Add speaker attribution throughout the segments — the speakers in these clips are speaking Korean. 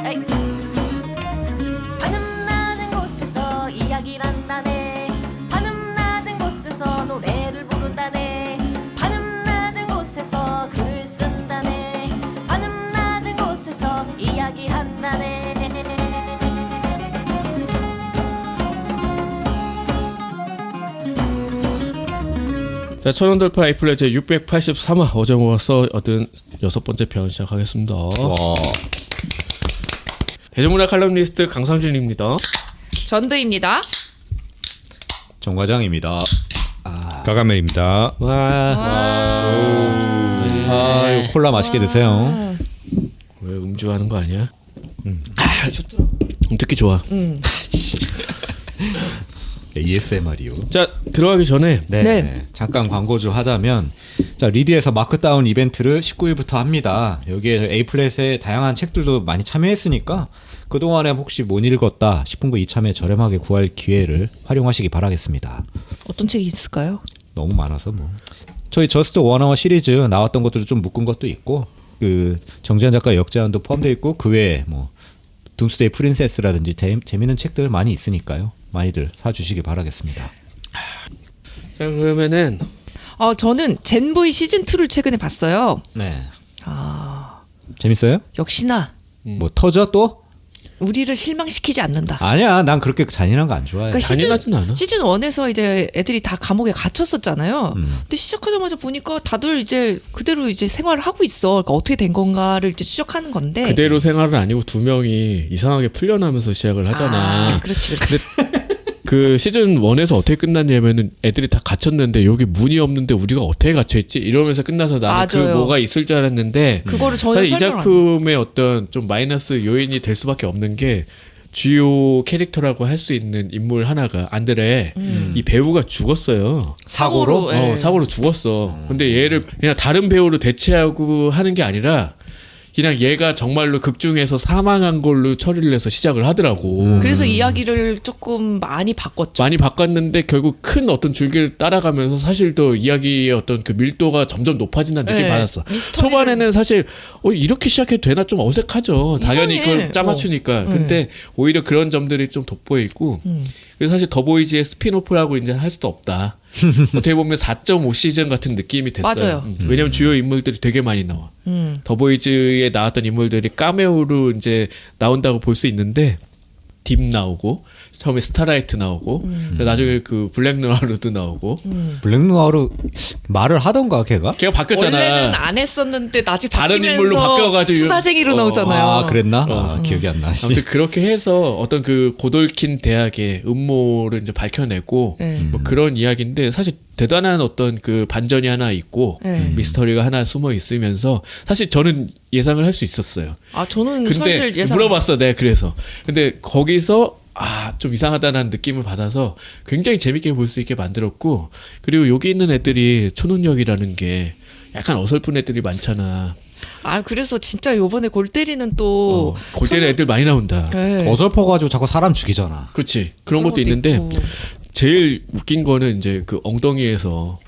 Speaker 1: 에이. 하늘 낮은 곳에서 이야기를 한다네. 하늘 낮은 곳에서 노래를 부른다네. 하늘 낮은 곳에서 글을 쓴다네. 하늘 낮은 곳에서 이야기한다네.
Speaker 2: 자, 천원돌파 에이플레 제 683화 어제 모아서 얻은 6번째 편 시작하겠습니다.
Speaker 3: 와.
Speaker 2: 대중문화 칼럼니스트 강상준입니다.
Speaker 4: 전두입니다.
Speaker 3: 정과장입니다.
Speaker 5: 가가멜입니다.
Speaker 3: 아, 콜라 맛있게 드세요.
Speaker 2: 왜 음주하는 거 아니야? 좋더라. 듣기 좋아.
Speaker 3: ASMR이요.
Speaker 2: 자, 들어가기 전에
Speaker 4: 네.
Speaker 3: 잠깐 광고 좀 하자면, 자, 리드에서 마크다운 이벤트를 19일부터 합니다. 여기에 A플랫의 다양한 책들도 많이 참여했으니까 그동안에 혹시 못 읽었다 싶은 거 이참에 저렴하게 구할 기회를 활용하시기 바라겠습니다.
Speaker 4: 어떤 책이 있을까요?
Speaker 3: 너무 많아서 뭐. 저희 저스트 원어워 시리즈 나왔던 것들도 좀 묶은 것도 있고, 그 정재한 작가 역제안도 포함되어 있고, 그 외에 뭐 둠스데이 프린세스라든지 재밌는 책들 많이 있으니까요. 많이들 사주시기 바라겠습니다.
Speaker 2: 자, 그러면은
Speaker 4: 저는 젠보이 시즌 2를 최근에 봤어요.
Speaker 3: 네. 재밌어요?
Speaker 4: 역시나
Speaker 3: 뭐 터져 또?
Speaker 4: 우리를 실망시키지 않는다.
Speaker 3: 아니야, 난 그렇게 잔인한 거 안 좋아해.
Speaker 4: 그러니까
Speaker 2: 잔인하진 않아.
Speaker 4: 시즌 1에서 이제 애들이 다 감옥에 갇혔었잖아요. 근데 시작하자마자 보니까 다들 이제 그대로 이제 생활을 하고 있어. 그러니까 어떻게 된 건가를 이제 추적하는 건데.
Speaker 2: 그대로 생활은 아니고 두 명이 이상하게 풀려나면서 시작을 하잖아.
Speaker 4: 그렇지.
Speaker 2: 그 시즌 1에서 어떻게 끝났냐면은 애들이 다 갇혔는데 여기 문이 없는데 우리가 어떻게 갇혀있지? 이러면서 끝나서 나는 그
Speaker 4: 맞아요.
Speaker 2: 뭐가 있을 줄 알았는데
Speaker 4: 그거를 전혀
Speaker 2: 사실 이
Speaker 4: 설명 안 해.
Speaker 2: 작품의 어떤 좀 마이너스 요인이 될 수밖에 없는 게 주요 캐릭터라고 할 수 있는 인물 하나가 안드레 이 배우가 죽었어요.
Speaker 4: 사고로? 예.
Speaker 2: 사고로 죽었어. 근데 얘를 그냥 다른 배우로 대체하고 하는 게 아니라 그냥 얘가 정말로 극중에서 사망한 걸로 처리를 해서 시작을 하더라고.
Speaker 4: 그래서 이야기를 조금 많이 바꿨죠.
Speaker 2: 많이 바꿨는데 결국 큰 어떤 줄기를 따라가면서 사실 또 이야기의 어떤 그 밀도가 점점 높아진다는 느낌을
Speaker 4: 네.
Speaker 2: 받았어.
Speaker 4: 미스터리를-
Speaker 2: 초반에는 사실 이렇게 시작해도 되나 좀 어색하죠. 당연히
Speaker 4: 이상해.
Speaker 2: 그걸 짜맞추니까. 근데 오히려 그런 점들이 좀 돋보이고 그래서 사실 더보이즈의 스피노프라고 이제 할 수도 없다. 어떻게 보면 4.5 시즌 같은 느낌이 됐어요.
Speaker 4: 맞아요.
Speaker 2: 왜냐면 주요 인물들이 되게 많이 나와. 더보이즈에 나왔던 인물들이 카메오로 이제 나온다고 볼 수 있는데 딥 나오고 처음에 스타라이트 나오고 나중에 그 블랙 누아르도 나오고
Speaker 3: 블랙누아르 말을 하던가 걔가?
Speaker 2: 걔가 바뀌었잖아.
Speaker 4: 원래는 안 했었는데 나중에
Speaker 2: 다른
Speaker 4: 바뀌면서
Speaker 2: 인물로 바뀌어가지고
Speaker 4: 수다쟁이로 나오잖아요.
Speaker 3: 아, 그랬나? 기억이 안 나.
Speaker 2: 아무튼 그렇게 해서 어떤 그 고돌킨 대학의 음모를 이제 밝혀내고
Speaker 4: 네.
Speaker 2: 뭐 그런 이야기인데 사실 대단한 어떤 그 반전이 하나 있고
Speaker 4: 네.
Speaker 2: 미스터리가 하나 숨어 있으면서 사실 저는 예상을 할 수 있었어요.
Speaker 4: 저는
Speaker 2: 근데
Speaker 4: 사실 예상
Speaker 2: 물어봤어, 네, 그래서. 근데 거기서 좀 이상하다는 느낌을 받아서 굉장히 재밌게 볼 수 있게 만들었고, 그리고 여기 있는 애들이 초능력이라는 게 약간 어설픈 애들이 많잖아.
Speaker 4: 그래서 진짜 요번에 골 때리는 또
Speaker 2: 골 때리는 애들 많이 나온다.
Speaker 4: 네.
Speaker 3: 어설퍼가지고 자꾸 사람 죽이잖아.
Speaker 2: 그렇지. 그런 것도 있는데
Speaker 4: 있고.
Speaker 2: 제일 웃긴 거는 이제 그 엉덩이에서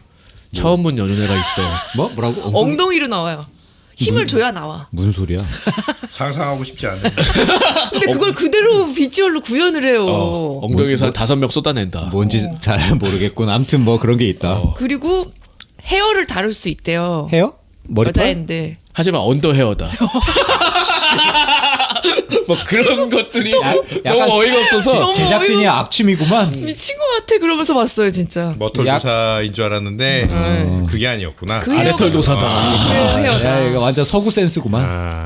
Speaker 2: 차원문 여는 애가 있어.
Speaker 3: 뭐라고?
Speaker 4: 엉덩이로 나와요. 힘을 줘야 나와.
Speaker 3: 무슨 소리야?
Speaker 5: 상상하고 싶지 않은.
Speaker 4: 근데 그걸 그대로 비주얼로 구현을 해요.
Speaker 2: 엉덩이에서 한 5명 쏟아낸다.
Speaker 3: 뭔지 잘 모르겠군. 아무튼 뭐 그런 게 있다.
Speaker 4: 그리고 헤어를 다룰 수 있대요.
Speaker 3: 헤어? 머리빨?
Speaker 4: 여자인데.
Speaker 2: 하지만 언더헤어다. 뭐 그런 것들이
Speaker 3: 약간
Speaker 2: 너무 어이가 없어서
Speaker 4: 너무
Speaker 3: 제작진이 악취미구만.
Speaker 4: 미친 것 같아 그러면서 봤어요 진짜.
Speaker 5: 머털 도사인 줄 알았는데 그게 아니었구나.
Speaker 4: 그
Speaker 2: 아래털 도사다.
Speaker 4: 헤어다.
Speaker 3: 야, 이거 완전 서구 센스구만.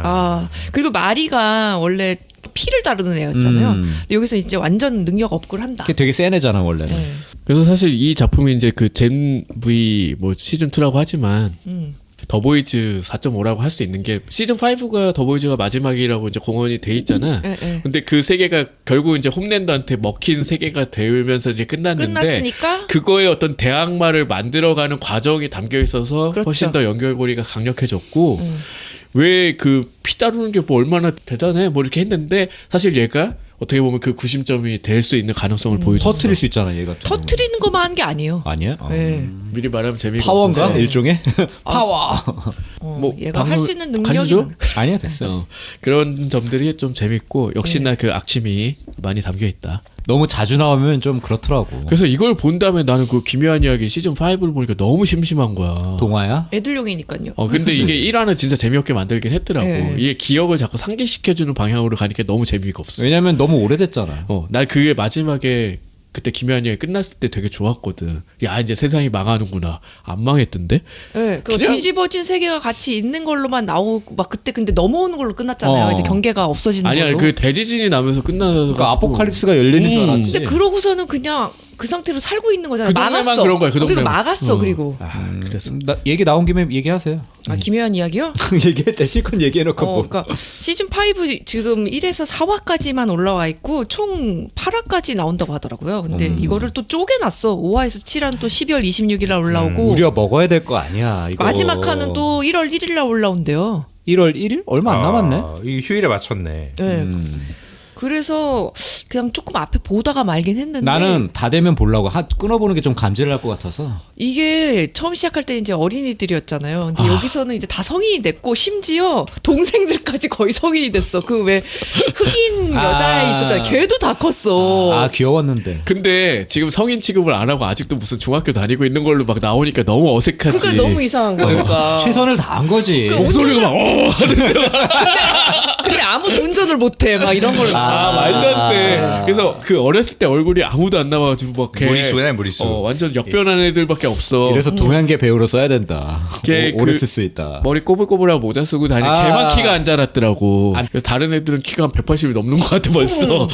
Speaker 4: 그리고 마리가 원래 피를 다루는 애였잖아요. 근데 여기서 이제 완전 능력 업글 한다.
Speaker 3: 걔 되게 센 애잖아 원래는.
Speaker 4: 네.
Speaker 2: 그래서 사실 이 작품이 이제 그 젠 V 뭐 시즌 2라고 하지만 더보이즈 4.5라고 할 수 있는 게 시즌 5가 더보이즈가 마지막이라고 이제 공언이 돼 있잖아.
Speaker 4: 네.
Speaker 2: 근데 그 세계가 결국 이제 홈랜드한테 먹힌 세계가 되면서 이제 끝났는데
Speaker 4: 끝났으니까
Speaker 2: 그거의 어떤 대항마를 만들어가는 과정이 담겨 있어서
Speaker 4: 그렇죠.
Speaker 2: 훨씬 더 연결고리가 강력해졌고 왜 그 피 다루는 게 뭐 얼마나 대단해 뭐 이렇게 했는데 사실 얘가 어떻게 보면 그 구심점이 될 수 있는 가능성을 보여줬어.
Speaker 3: 터트릴 수 있잖아 얘가.
Speaker 4: 터트리는 것만 한 게 아니에요.
Speaker 3: 아니야?
Speaker 4: 네.
Speaker 2: 미리 말하면 재미가
Speaker 3: 파워인가
Speaker 2: 없어서.
Speaker 3: 일종의 파워.
Speaker 2: 뭐
Speaker 4: 얘가 할
Speaker 2: 방송
Speaker 4: 수 있는 능력이
Speaker 2: 가르쳐줘?
Speaker 4: 많아.
Speaker 3: 아니야 됐어.
Speaker 2: 그런 점들이 좀 재밌고 역시나 그 악취미 많이 담겨 있다.
Speaker 3: 너무 자주 나오면 좀 그렇더라고.
Speaker 2: 그래서 이걸 본 다음에 나는 그 기묘한 이야기 시즌 5를 보니까 너무 심심한 거야.
Speaker 3: 동화야?
Speaker 4: 애들용이니까요.
Speaker 2: 근데 이게 1화는 진짜 재미없게 만들긴 했더라고.
Speaker 4: 네.
Speaker 2: 이게 기억을 자꾸 상기시켜주는 방향으로 가니까 너무 재미가 없어.
Speaker 3: 왜냐면 너무 오래됐잖아.
Speaker 2: 날 그게 마지막에 그때 기묘한 이야기 끝났을 때 되게 좋았거든. 야 이제 세상이 망하는구나. 안 망했던데?
Speaker 4: 네, 그
Speaker 2: 그냥-
Speaker 4: 뒤집어진 세계가 같이 있는 걸로만 나오고 막 그때 근데 넘어오는 걸로 끝났잖아요. 이제 경계가 없어지는
Speaker 2: 아니야
Speaker 4: 걸로.
Speaker 2: 그 대지진이 나면서 끝나서
Speaker 3: 그러니까 아포칼립스가 열리는 줄 알았지.
Speaker 4: 근데 그러고서는 그냥 그 상태로 살고 있는 거잖아요.
Speaker 2: 그 동네만
Speaker 4: 막았어.
Speaker 2: 그런 거야, 그
Speaker 4: 그리고
Speaker 2: 동네만.
Speaker 4: 막았어. 그리고
Speaker 2: 그래서
Speaker 3: 얘기 나온 김에 얘기하세요.
Speaker 4: 기묘한 이야기요?
Speaker 3: 얘기했대 실컷 얘기해놓고 뭐.
Speaker 4: 그러니까 시즌 5 지금 1에서 4화까지만 올라와 있고 총 8화까지 나온다고 하더라고요. 근데 이거를 또 쪼개놨어. 5화에서 7화는 또 12월 26일 날 올라오고
Speaker 3: 우려 먹어야 될 거 아니야. 이거.
Speaker 4: 마지막 화는 또 1월 1일 날 올라온대요.
Speaker 3: 1월 1일? 얼마 안 남았네.
Speaker 5: 이 휴일에 맞췄네.
Speaker 4: 네. 그래서 그냥 조금 앞에 보다가 말긴 했는데
Speaker 3: 나는 다 되면 보려고 끊어보는 게 좀 감질을 할 것 같아서.
Speaker 4: 이게 처음 시작할 때 이제 어린이들이었잖아요. 근데 여기서는 이제 다 성인이 됐고 심지어 동생들까지 거의 성인이 됐어. 그 왜 흑인 여자 있었잖아요. 걔도 다 컸어.
Speaker 3: 아 귀여웠는데.
Speaker 2: 근데 지금 성인 취급을 안 하고 아직도 무슨 중학교 다니고 있는 걸로 막 나오니까 너무 어색하지.
Speaker 4: 그러니까 너무 이상한 거니까.
Speaker 3: 최선을 다한 거지.
Speaker 2: 목소리가 막
Speaker 4: 근데 아무도 운전을 못해 막 이런 걸로.
Speaker 2: 말도 안 돼. 그래서 그 어렸을 때 얼굴이 아무도 안 나와가지고 막 걔
Speaker 5: 무리수네 무리수.
Speaker 2: 완전 역변한 애들밖에 없어.
Speaker 3: 이래서 동양계 배우로 써야 된다.
Speaker 2: 걔
Speaker 3: 오래
Speaker 2: 그
Speaker 3: 쓸 수 있다.
Speaker 2: 머리 꼬불꼬불하고 모자 쓰고 다니는 걔만 키가 안 자랐더라고. 그래서 다른 애들은 키가 한 180이 넘는 것 같아 벌써.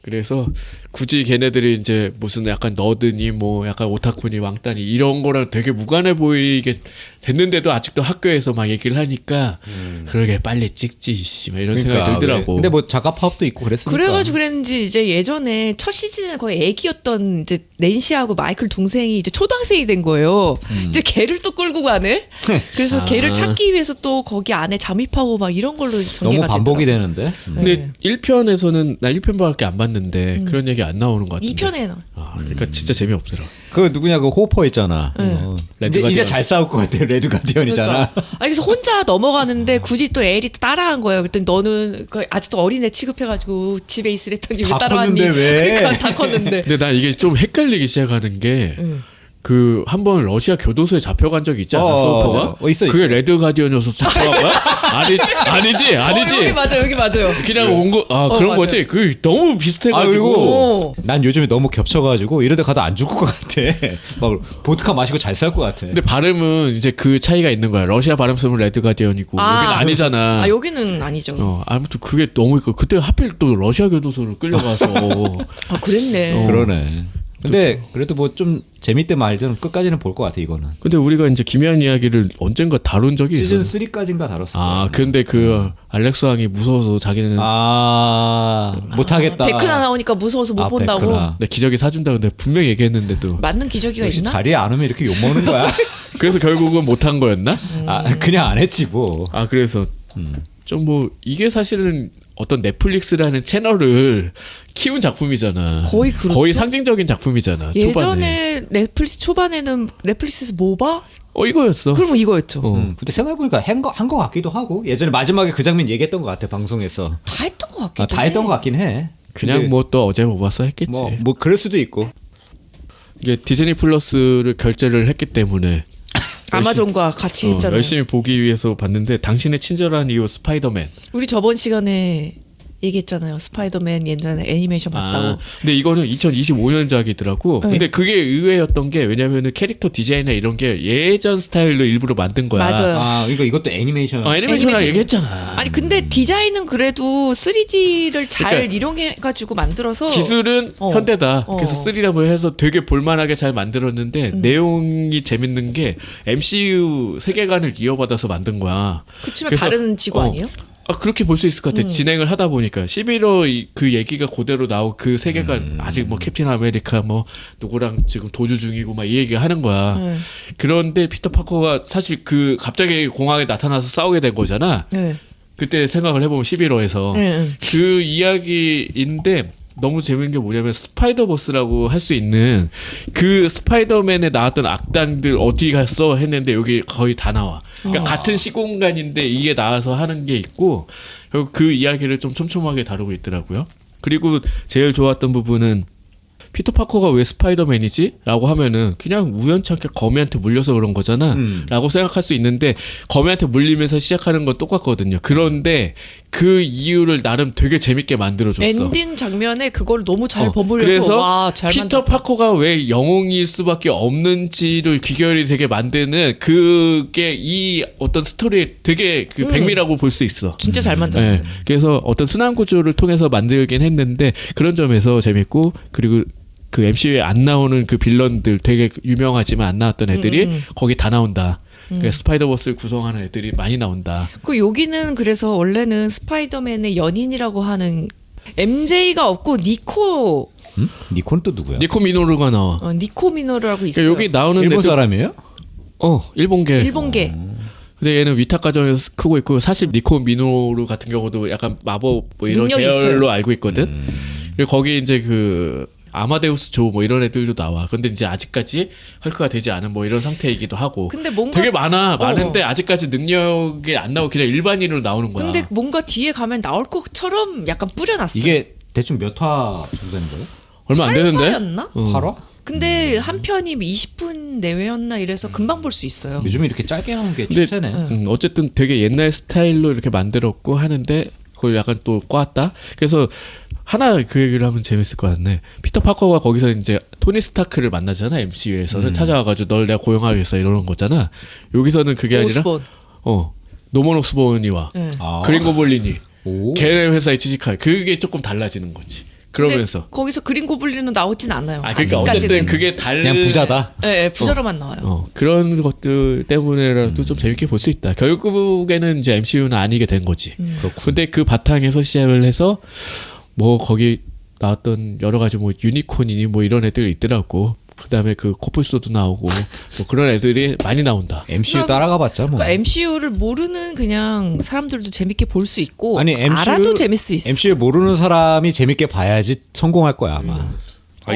Speaker 2: 그래서 굳이 걔네들이 이제 무슨 약간 너드니 뭐 약간 오타쿠니 왕따니 이런 거랑 되게 무관해 보이게 됐는데도 아직도 학교에서 막 얘기를 하니까 그러게 빨리 찍지 씨, 막 이런 생각이 들더라고.
Speaker 3: 근데 뭐 작가 파업도 있고 그랬으니까.
Speaker 4: 그래가지고 그랬는지 이제 예전에 첫 시즌에 거의 애기였던 이제 낸시하고 마이클 동생이 이제 초등학생이 된 거예요. 이제 걔를 또 끌고 가네. 그래서 걔를 찾기 위해서 또 거기 안에 잠입하고 막 이런 걸로 전개가
Speaker 3: 너무 반복이
Speaker 4: 되더라고요.
Speaker 3: 되는데.
Speaker 2: 근데 1편에서는 나 1편밖에 안 봤는데 그런 얘기 안 나오는 것 같은데.
Speaker 4: 2편에는
Speaker 2: 그러니까 진짜 재미없더라.
Speaker 3: 그 누구냐 그 호퍼 있잖아.
Speaker 2: 레드
Speaker 3: 이제
Speaker 2: 가디언.
Speaker 3: 잘 싸울 것 같아. 레드 가디언이잖아.
Speaker 4: 아니 그래서 혼자 넘어가는데 굳이 또 엘이 따라한 거예요. 그랬더니 너는 그 아직도 어린애 취급해가지고 집에 있으랬더니 왜
Speaker 3: 다
Speaker 4: 따라왔니?
Speaker 3: 컸는데 왜?
Speaker 4: 그러니까 다 컸는데.
Speaker 2: 근데 난 이게 좀 헷갈리기 시작하는 게 그 한 번 러시아 교도소에 잡혀간 적이 있지 않았어? 오빠가?
Speaker 3: 있어.
Speaker 2: 그게 레드 가디언이어서 잡혀간 거야? 아니지.
Speaker 4: 여기 맞아요. 여기 맞아요.
Speaker 2: 그냥 온 거, 그런
Speaker 4: 맞아요.
Speaker 2: 거지. 그 너무 비슷해가지고.
Speaker 3: 그리고 난 요즘에 너무 겹쳐가지고 이러다 가도 안 죽을 것 같아. 막 보드카 마시고 잘 살 것 같아.
Speaker 2: 근데 발음은 이제 그 차이가 있는 거야. 러시아 발음 쓰면 레드 가디언이고 여기는 아니잖아.
Speaker 4: 여기는 아니죠.
Speaker 2: 아무튼 그게 너무 있고 그때 하필 또 러시아 교도소를 끌려가서.
Speaker 4: 그랬네.
Speaker 3: 그러네. 근데 그래도 뭐 좀 재밌든 말든 끝까지는 볼 것 같아 이거는.
Speaker 2: 근데 우리가 이제 기묘한 이야기를 언젠가 다룬 적이
Speaker 3: 시즌
Speaker 2: 있어.
Speaker 3: 3까지인가 다뤘어.
Speaker 2: 근데 그 알렉스 왕이 무서워서 자기는
Speaker 3: 못하겠다.
Speaker 4: 베크나 나오니까 무서워서 못 본다고.
Speaker 3: 베크나.
Speaker 2: 내 기저귀 사준다고 내가 분명히 얘기했는데도.
Speaker 4: 맞는 기저귀가
Speaker 3: 역시
Speaker 4: 있나?
Speaker 3: 자리에 안 오면 이렇게 욕 먹는 거야.
Speaker 2: 그래서 결국은 못한 거였나?
Speaker 3: 그냥 안 했지 뭐.
Speaker 2: 그래서 좀 뭐 이게 사실은 어떤 넷플릭스라는 채널을 키운 작품이잖아.
Speaker 4: 거의 그렇죠.
Speaker 2: 거의 상징적인 작품이잖아. 초반에.
Speaker 4: 예전에 넷플릭스 초반에는 넷플릭스에서 뭐 봐?
Speaker 2: 이거였어.
Speaker 4: 그러면 이거였죠.
Speaker 3: 근데 생각해보니까 한 거 같기도 하고 예전에 마지막에 그 장면 얘기했던 것 같아 방송에서.
Speaker 4: 다 했던 것 같긴 해.
Speaker 3: 다 했던 것 같긴 해.
Speaker 2: 그냥
Speaker 3: 근데
Speaker 2: 뭐 또 어제 못 봤어 했겠지.
Speaker 3: 뭐 그럴 수도 있고.
Speaker 2: 이게 디즈니 플러스를 결제를 했기 때문에
Speaker 4: 아마존과 같이 했잖아요.
Speaker 2: 열심히 보기 위해서 봤는데 당신의 친절한 이유 스파이더맨.
Speaker 4: 우리 저번 시간에 얘기했잖아요. 스파이더맨 예전에 애니메이션 봤다고.
Speaker 2: 근데 이거는 2025년작이더라고.
Speaker 4: 네.
Speaker 2: 근데 그게 의외였던 게 왜냐면은 캐릭터 디자인이나 이런 게 예전 스타일로 일부러 만든 거야.
Speaker 4: 맞아요.
Speaker 3: 그러니까 이것도 애니메이션.
Speaker 2: 애니메이션이라 얘기했잖아.
Speaker 4: 아니 근데 디자인은 그래도 3D를 잘
Speaker 2: 그러니까
Speaker 4: 이용해가지고 만들어서
Speaker 2: 기술은 현대다. 그래서 3D라고 해서 되게 볼만하게 잘 만들었는데 내용이 재밌는 게 MCU 세계관을 이어받아서 만든 거야.
Speaker 4: 그치만
Speaker 2: 그래서-
Speaker 4: 다른 지구 아니에요?
Speaker 2: 그렇게 볼 수 있을 것 같아. 진행을 하다 보니까 11호 그 얘기가 그대로 나오고 그 세계관 아직 뭐 캡틴 아메리카 뭐 누구랑 지금 도주 중이고 막 이 얘기 하는 거야. 그런데 피터 파커가 사실 그 갑자기 공항에 나타나서 싸우게 된 거잖아.
Speaker 4: 네.
Speaker 2: 그때 생각을 해보면 11호에서
Speaker 4: 응.
Speaker 2: 그 이야기인데 너무 재밌는 게 뭐냐면 스파이더버스라고 할 수 있는 그 스파이더맨에 나왔던 악당들 어디 갔어 했는데 여기 거의 다 나와. 그러니까 같은 시공간인데 이게 나와서 하는 게 있고 결국 그 이야기를 좀 촘촘하게 다루고 있더라고요. 그리고 제일 좋았던 부분은 피터 파커가 왜 스파이더맨이지? 라고 하면은 그냥 우연찮게 거미한테 물려서 그런 거잖아 라고 생각할 수 있는데 거미한테 물리면서 시작하는 건 똑같거든요. 그런데 그 이유를 나름 되게 재밌게 만들어줬어.
Speaker 4: 엔딩 장면에 그걸 너무 잘 버무려서
Speaker 2: 그래서
Speaker 4: 와, 잘
Speaker 2: 피터
Speaker 4: 만들었다.
Speaker 2: 파커가 왜 영웅일 수밖에 없는지를 귀결이 되게 만드는 그게 이 어떤 스토리에 되게 그 백미라고 볼 수 있어.
Speaker 4: 진짜 잘 만들었어요.
Speaker 2: 네. 그래서 어떤 순환 구조를 통해서 만들긴 했는데 그런 점에서 재밌고 그리고 그 MCU에 안 나오는 그 빌런들 되게 유명하지만 안 나왔던 애들이 거기 다 나온다. 그러니까 스파이더버스를 구성하는 애들이 많이 나온다.
Speaker 4: 그 여기는 그래서 원래는 스파이더맨의 연인이라고 하는 MJ가 없고 니코
Speaker 3: 니콘 또 누구야?
Speaker 2: 니코 미노루가 나와.
Speaker 4: 니코 미노르라고 있어요.
Speaker 2: 그러니까 여기 나오는
Speaker 3: 일본
Speaker 2: 애들
Speaker 3: 사람이에요?
Speaker 2: 일본계.
Speaker 4: 일본계.
Speaker 2: 근데 얘는 위탁 가정에서 크고 있고 사실 니코 미노루 같은 경우도 약간 마법 뭐 이런
Speaker 4: 능력이
Speaker 2: 계열로
Speaker 4: 있어요.
Speaker 2: 알고 있거든. 그리고 거기 이제 그 아마데우스 조 뭐 이런 애들도 나와. 근데 이제 아직까지 헐크가 되지 않은 뭐 이런 상태이기도 하고.
Speaker 4: 근데 뭔가
Speaker 2: 되게 많은데 아직까지 능력이 안 나오고 그냥 일반인으로 나오는 거야.
Speaker 4: 근데 뭔가 뒤에 가면 나올 것처럼 약간 뿌려놨어.
Speaker 3: 이게 대충 몇 화 정도 되는 거예요?
Speaker 2: 얼마 안 되는데?
Speaker 4: 였나?
Speaker 3: 8화?
Speaker 4: 근데 한 편이 20분 내외였나 이래서 금방 볼 수 있어요.
Speaker 3: 요즘에 이렇게 짧게 나오는 게
Speaker 2: 근데
Speaker 3: 추세네.
Speaker 2: 어쨌든 되게 옛날 스타일로 이렇게 만들었고 하는데 그걸 약간 또 꽈왔다. 그래서 하나 그 얘기를 하면 재밌을 것 같네. 피터 파커가 거기서 이제 토니 스타크를 만나잖아. MCU에서는 찾아와가지고 널 내가 고용하겠어 이러는 거잖아. 여기서는 그게 아니라
Speaker 4: 오스본.
Speaker 2: 노먼 오스본이 와.
Speaker 4: 네.
Speaker 3: 아.
Speaker 2: 그린 고블린이
Speaker 3: 오.
Speaker 2: 걔네 회사에 취직할. 그게 조금 달라지는 거지. 그러면서.
Speaker 4: 근데 거기서 그린 고블린은 나오진 않아요.
Speaker 2: 그러니까 어쨌든
Speaker 4: 아직까지는.
Speaker 2: 그게 다른
Speaker 3: 그냥 부자다.
Speaker 4: 네, 부자로만 나와요.
Speaker 2: 그런 것들 때문에라도 좀 재밌게 볼 수 있다. 결국에는 이제 MCU는 아니게 된 거지. 근데 그 바탕에서 시작을 해서 뭐 거기 나왔던 여러 가지 뭐 유니콘이니 뭐 이런 애들 있더라고. 그다음에 그 코뿔소도 나오고 뭐 그런 애들이 많이 나온다.
Speaker 3: MCU 따라가봤자 뭐.
Speaker 4: 그러니까 MCU를 모르는 그냥 사람들도 재밌게 볼 수 있고
Speaker 3: 아니, MCU
Speaker 4: 알아도 재밌을 수 있어.
Speaker 3: MCU 모르는 사람이 재밌게 봐야지 성공할 거야 아마.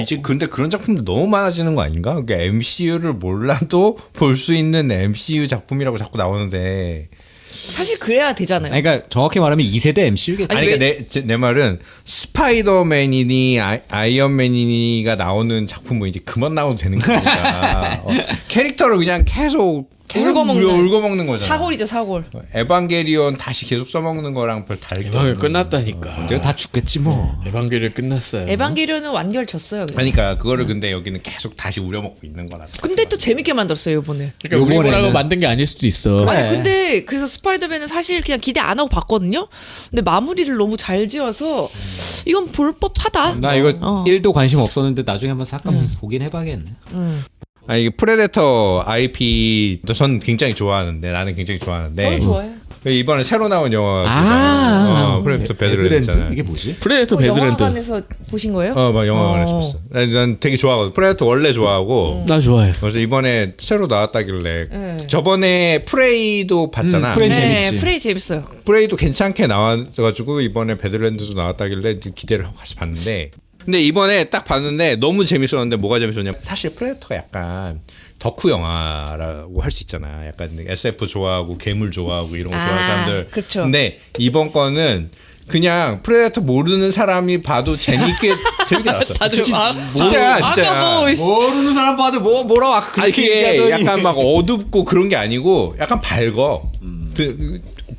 Speaker 5: 이제 근데 그런 작품도 너무 많아지는 거 아닌가? 그러니까 MCU를 몰라도 볼 수 있는 MCU 작품이라고 자꾸 나오는데
Speaker 4: 사실 그래야 되잖아요.
Speaker 3: 아니, 그러니까 정확히 말하면 2세대 MCU겠지.
Speaker 4: 아니,
Speaker 5: 아니 그러니까 내 말은 스파이더맨이니 아이언맨이니가 나오는 작품은 이제 그만 나와도 되는 거니까 캐릭터를 그냥 계속 울고 먹는 거잖아.
Speaker 4: 사골이죠, 사골.
Speaker 5: 에반게리온 다시 계속 써먹는 거랑 별 다를 게
Speaker 2: 에반게리온
Speaker 5: 없는
Speaker 2: 끝났다니까.
Speaker 3: 내가 다 죽겠지 뭐.
Speaker 2: 에반게리온 끝났어요.
Speaker 4: 에반게리온은 완결졌어요. 그냥.
Speaker 5: 그러니까 그거를 근데 여기는 계속 다시 우려먹고 있는 거라.
Speaker 4: 근데 또 재밌게 만들었어요 이번에.
Speaker 2: 그러니까 우리
Speaker 3: 요번에는-
Speaker 2: 뭐라고 만든 게 아닐 수도 있어.
Speaker 3: 그래.
Speaker 4: 아니 근데 그래서 스파이더맨은 사실 그냥 기대 안 하고 봤거든요. 근데 마무리를 너무 잘 지어서 이건 볼 법하다.
Speaker 3: 나 이거
Speaker 4: 어.
Speaker 3: 1도 관심 없었는데 나중에 한번 잠깐 보긴 해봐야겠네.
Speaker 5: 아니 이게 프레데터 IP도 전 굉장히 좋아하는데 나는 굉장히 좋아하는데
Speaker 4: 저는 좋아해.
Speaker 5: 이번에 새로 나온 영화 프레데터 배드랜드 있잖아요.
Speaker 3: 이게 뭐지?
Speaker 2: 프레데터 배드랜드.
Speaker 4: 영화관에서 보신 거예요?
Speaker 5: 막 영화관에서 봤어. 난 되게 좋아하거든. 프레데터 원래 좋아하고
Speaker 2: 나 좋아해.
Speaker 5: 그래서 이번에 새로 나왔다길래
Speaker 4: 네.
Speaker 5: 저번에 프레이도 봤잖아.
Speaker 3: 프레이
Speaker 4: 네,
Speaker 3: 재밌지.
Speaker 4: 프레이 재밌어요.
Speaker 5: 프레이도 괜찮게 나와가지고 이번에 배드랜드도 나왔다길래 기대를 하고 같이 봤는데 근데 이번에 딱 봤는데 너무 재밌었는데 뭐가 재밌었냐면 사실 프레데터가 약간 덕후 영화라고 할 수 있잖아. 약간 SF 좋아하고 괴물 좋아하고 이런 거 좋아하는 사람들.
Speaker 4: 그쵸.
Speaker 5: 근데 이번 거는 그냥 프레데터 모르는 사람이 봐도 재밌게 나왔어.
Speaker 4: 다들
Speaker 5: 진짜.
Speaker 4: 아까 뭐
Speaker 3: 모르는 사람 봐도 뭐라고 아까
Speaker 5: 아니
Speaker 3: 그렇게
Speaker 5: 그게
Speaker 3: 얘기하더니.
Speaker 5: 약간 막 어둡고 그런 게 아니고 약간 밝어.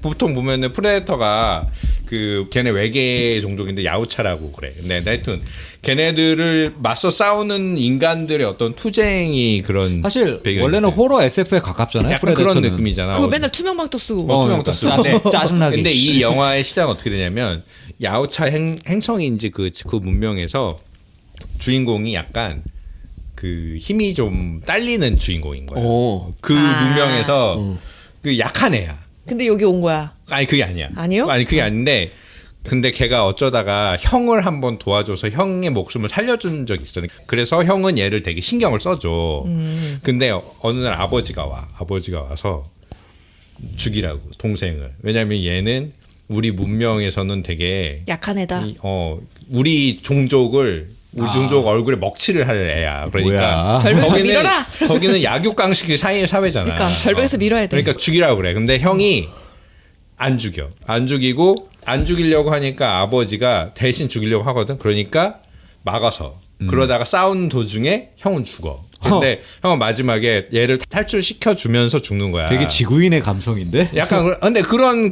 Speaker 5: 보통 보면은 프레데터가 그 걔네 외계 종족인데 야우차라고 그래. 근데 하여튼 걔네들을 맞서 싸우는 인간들의 어떤 투쟁이 그런
Speaker 3: 사실
Speaker 5: 배경인데.
Speaker 3: 원래는 호러 SF에 가깝잖아요.
Speaker 5: 약간 그런
Speaker 3: 프레데터는.
Speaker 5: 느낌이잖아.
Speaker 4: 그거 맨날 투명망토 쓰고.
Speaker 3: 그러니까 짜증나게.
Speaker 5: 근데 이 영화의 시작은 어떻게 되냐면 야우차 행성인지 그 문명에서 주인공이 약간 그 힘이 좀 딸리는 주인공인 거야. 그 문명에서 그 약한 애야.
Speaker 4: 근데 여기 온 거야.
Speaker 5: 아니 그게 아니야.
Speaker 4: 아니요?
Speaker 5: 아니 그게 아닌데 근데 걔가 어쩌다가 형을 한번 도와줘서 형의 목숨을 살려준 적이 있어. 그래서 형은 얘를 되게 신경을 써줘. 근데 어느 날 아버지가 와서 죽이라고 동생을. 왜냐면 얘는 우리 문명에서는 되게
Speaker 4: 약한 애다.
Speaker 5: 우리 종족을 우리 종족 얼굴에 먹칠을 할 애야. 그러니까
Speaker 3: 뭐야.
Speaker 4: 절벽에서 밀어라.
Speaker 5: 거기는 약육강식의 사회잖아.
Speaker 4: 그러니까 절벽에서 밀어야 돼.
Speaker 5: 그러니까 죽이라고 그래. 근데 형이 안 죽여. 안 죽이고 안 죽이려고 하니까 아버지가 대신 죽이려고 하거든. 그러니까 막아서. 그러다가 싸우는 도중에 형은 죽어. 근데 형은 마지막에 얘를 탈출시켜 주면서 죽는 거야.
Speaker 3: 되게 지구인의 감성인데.
Speaker 5: 약간 근데 그런